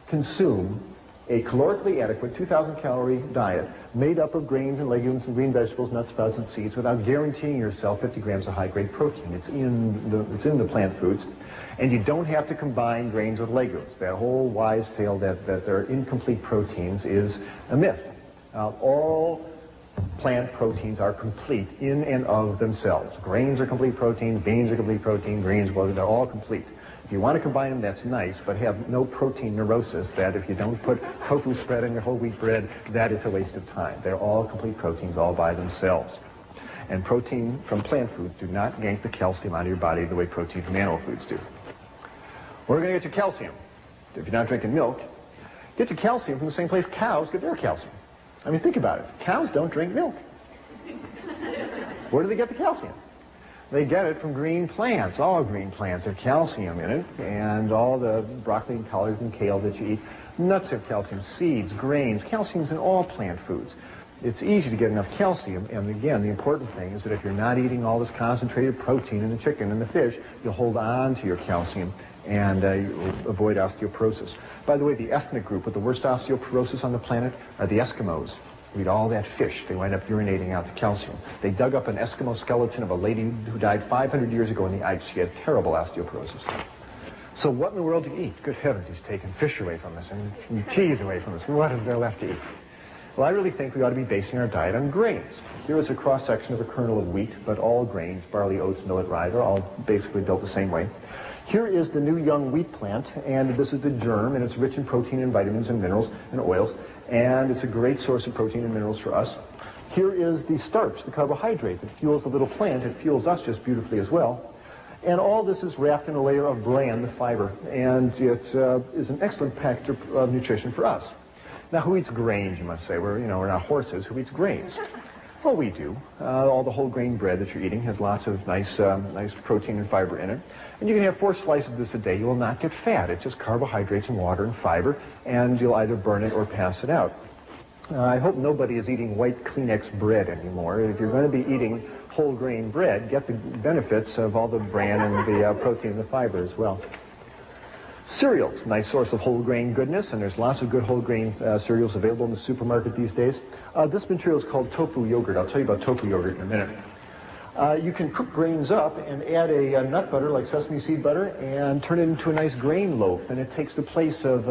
consume a calorically adequate 2,000-calorie diet made up of grains and legumes and green vegetables, nuts, sprouts, and seeds without guaranteeing yourself 50 grams of high-grade protein. It's in the plant foods. And you don't have to combine grains with legumes. That whole wise tale that they're incomplete proteins is a myth. All plant proteins are complete in and of themselves. Grains are complete protein, beans are complete protein, greens, well, they're all complete. If you want to combine them, that's nice, but have no protein neurosis that if you don't put tofu spread on your whole wheat bread, that is a waste of time. They're all complete proteins all by themselves. And protein from plant foods do not yank the calcium out of your body the way protein from animal foods do. Where are you going to get your calcium? If you're not drinking milk, get your calcium from the same place cows get their calcium. I mean, think about it. Cows don't drink milk. Where do they get the calcium? They get it from green plants. All green plants have calcium in it, and all the broccoli and collards and kale that you eat. Nuts have calcium, seeds, grains, calcium's in all plant foods. It's easy to get enough calcium, and again, the important thing is that if you're not eating all this concentrated protein in the chicken and the fish, you'll hold on to your calcium and you'll avoid osteoporosis. By the way, the ethnic group with the worst osteoporosis on the planet are the Eskimos. Eat all that fish, they wind up urinating out the calcium. They dug up an Eskimo skeleton of a lady who died 500 years ago in the ice. She had terrible osteoporosis. So what in the world do you eat? Good heavens, he's taken fish away from us and cheese away from us. What is there left to eat? Well, I really think we ought to be basing our diet on grains. Here is a cross-section of a kernel of wheat, but all grains, barley, oats, millet, rye, they're all basically built the same way. Here is the new young wheat plant, and this is the germ, and it's rich in protein and vitamins and minerals and oils, and it's a great source of protein and minerals for us. Here is the starch, the carbohydrate that fuels the little plant. It fuels us just beautifully as well. And all this is wrapped in a layer of bran, the fiber, and it is an excellent package of nutrition for us. Now, who eats grains, you must say? We're not horses. Who eats grains? Well, we do. All the whole grain bread that you're eating has lots of nice protein and fiber in it. And you can have 4 slices of this a day. You will not get fat. It's just carbohydrates and water and fiber, and you'll either burn it or pass it out. I hope nobody is eating white Kleenex bread anymore. If you're going to be eating whole grain bread, get the benefits of all the bran and the protein and the fiber as well. Cereals, nice source of whole grain goodness, and there's lots of good whole grain cereals available in the supermarket these days. This material is called tofu yogurt. I'll tell you about tofu yogurt in a minute. You can cook grains up and add a nut butter like sesame seed butter and turn it into a nice grain loaf, and it takes the place of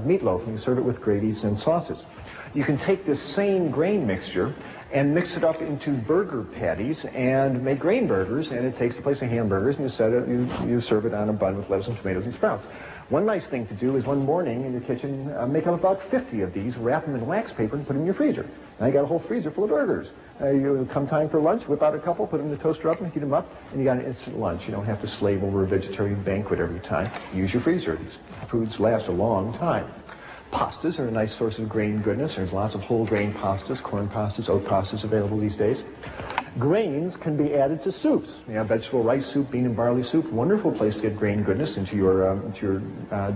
meatloaf, and you serve it with gravies and sauces. You can take this same grain mixture and mix it up into burger patties and make grain burgers, and it takes the place of hamburgers, and you serve it on a bun with lettuce and tomatoes and sprouts. One nice thing to do is one morning in your kitchen, make up about 50 of these, wrap them in wax paper, and put them in your freezer. Now you got a whole freezer full of burgers. You come time for lunch, whip out a couple, put them in the toaster oven, heat them up, and you got an instant lunch. You don't have to slave over a vegetarian banquet every time. Use your freezer. These foods last a long time. Pastas are a nice source of grain goodness. There's lots of whole grain pastas, corn pastas, oat pastas available these days. Grains can be added to soups. You have vegetable rice soup, bean and barley soup. Wonderful place to get grain goodness into your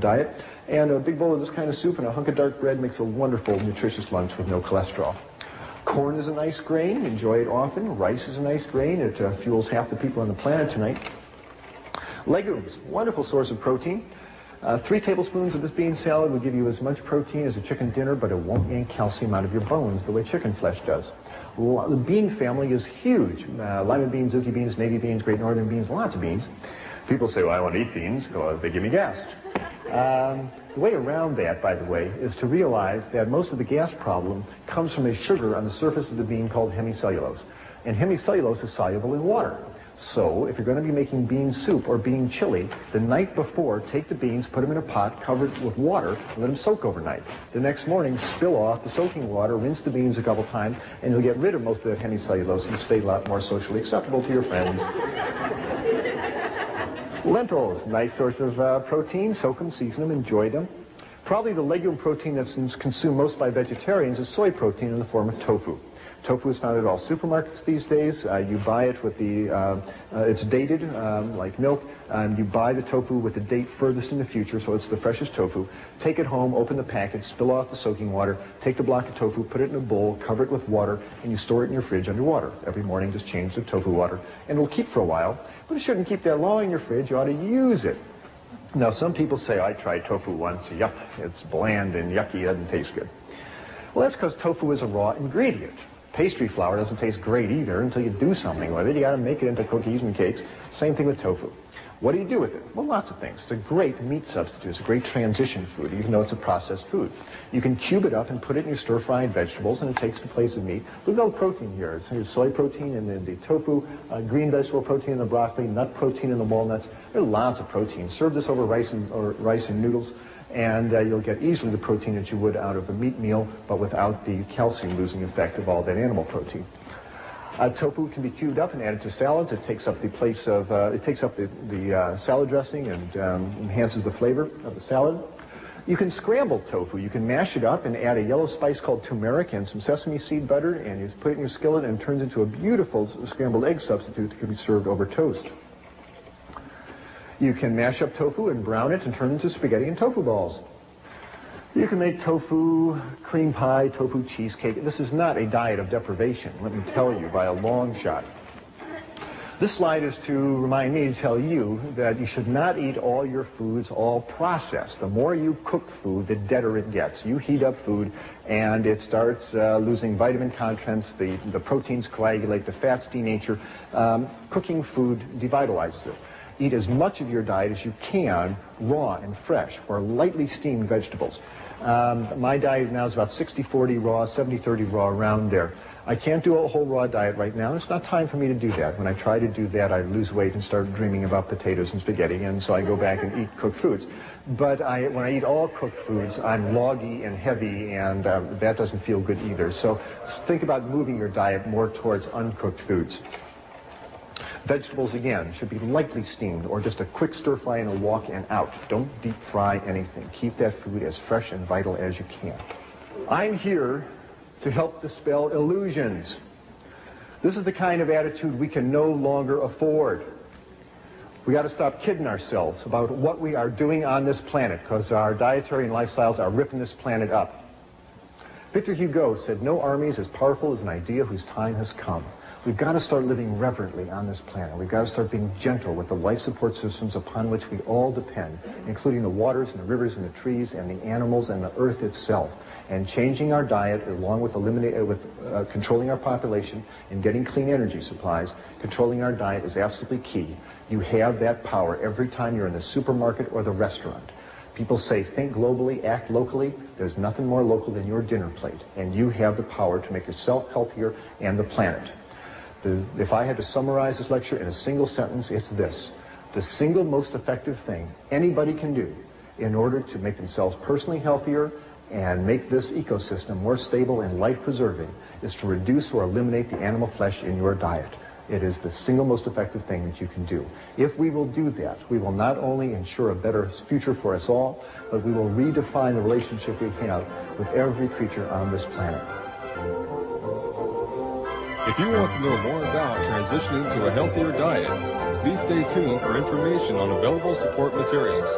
diet. And a big bowl of this kind of soup and a hunk of dark bread makes a wonderful, nutritious lunch with no cholesterol. Corn is a nice grain. Enjoy it often. Rice is a nice grain. It fuels half the people on the planet tonight. Legumes, wonderful source of protein. 3 tablespoons of this bean salad will give you as much protein as a chicken dinner, but it won't yank calcium out of your bones the way chicken flesh does. The bean family is huge. Lima beans, zucchini beans, navy beans, great northern beans, lots of beans. People say, well, I want to eat beans. Well, they give me gas. The way around that, by the way, is to realize that most of the gas problem comes from a sugar on the surface of the bean called hemicellulose. And hemicellulose is soluble in water. So, if you're going to be making bean soup or bean chili, the night before, take the beans, put them in a pot, cover it with water, and let them soak overnight. The next morning, spill off the soaking water, rinse the beans a couple times, and you'll get rid of most of that hemicellulose and stay a lot more socially acceptable to your friends. Lentils, nice source of protein. Soak them, season them, enjoy them. Probably the legume protein that's consumed most by vegetarians is soy protein in the form of tofu. Tofu is found at all supermarkets these days. You buy it with it's dated like milk, and you buy the tofu with the date furthest in the future, so it's the freshest tofu. Take it home, open the package, spill off the soaking water, take the block of tofu, put it in a bowl, cover it with water, and you store it in your fridge under water. Every morning just change the tofu water, and it'll keep for a while, but it shouldn't keep that long in your fridge. You ought to use it. Now, some people say, I tried tofu once, yuck, it's bland and yucky, it doesn't taste good. Well, that's because tofu is a raw ingredient. Pastry flour doesn't taste great either until you do something with it. You got to make it into cookies and cakes. Same thing with tofu. What do you do with it? Well, lots of things. It's a great meat substitute. It's a great transition food, even though it's a processed food. You can cube it up and put it in your stir-fried vegetables, and it takes the place of meat. Look at all the protein here. There's soy protein in the tofu, green vegetable protein in the broccoli, nut protein in the walnuts. There's lots of protein. Serve this over rice and noodles, and you'll get easily the protein that you would out of a meat meal, but without the calcium-losing effect of all that animal protein. Tofu can be cubed up and added to salads. It takes up the place of, the salad dressing and enhances the flavor of the salad. You can scramble tofu. You can mash it up and add a yellow spice called turmeric and some sesame seed butter, and you put it in your skillet, and it turns into a beautiful scrambled egg substitute that can be served over toast. You can mash up tofu and brown it and turn it into spaghetti and tofu balls. You can make tofu cream pie, tofu cheesecake. This is not a diet of deprivation, let me tell you, by a long shot. This slide is to remind me to tell you that you should not eat all your foods all processed. The more you cook food, the deader it gets. You heat up food and it starts losing vitamin contents, the proteins coagulate, the fats denature. Cooking food devitalizes it. Eat as much of your diet as you can raw and fresh or lightly steamed vegetables. My diet now is about 60-40 raw, 70-30 raw, around there. I can't do a whole raw diet right now. It's not time for me to do that. When I try to do that, I lose weight and start dreaming about potatoes and spaghetti, and so I go back and eat cooked foods. But when I eat all cooked foods, I'm loggy and heavy, and that doesn't feel good either. So think about moving your diet more towards uncooked foods. Vegetables, again, should be lightly steamed or just a quick stir fry and a walk and out. Don't deep fry anything. Keep that food as fresh and vital as you can. I'm here to help dispel illusions. This is the kind of attitude we can no longer afford. We got to stop kidding ourselves about what we are doing on this planet, because our dietary and lifestyles are ripping this planet up. Victor Hugo said, "No army is as powerful as an idea whose time has come." We've got to start living reverently on this planet. We've got to start being gentle with the life support systems upon which we all depend, including the waters and the rivers and the trees and the animals and the earth itself. And changing our diet, along with controlling our population and getting clean energy supplies, controlling our diet is absolutely key. You have that power every time you're in the supermarket or the restaurant. People say, think globally, act locally. There's nothing more local than your dinner plate. And you have the power to make yourself healthier and the planet. If I had to summarize this lecture in a single sentence, it's this. The single most effective thing anybody can do in order to make themselves personally healthier and make this ecosystem more stable and life-preserving is to reduce or eliminate the animal flesh in your diet. It is the single most effective thing that you can do. If we will do that, we will not only ensure a better future for us all, but we will redefine the relationship we have with every creature on this planet. If you want to know more about transitioning to a healthier diet, please stay tuned for information on available support materials.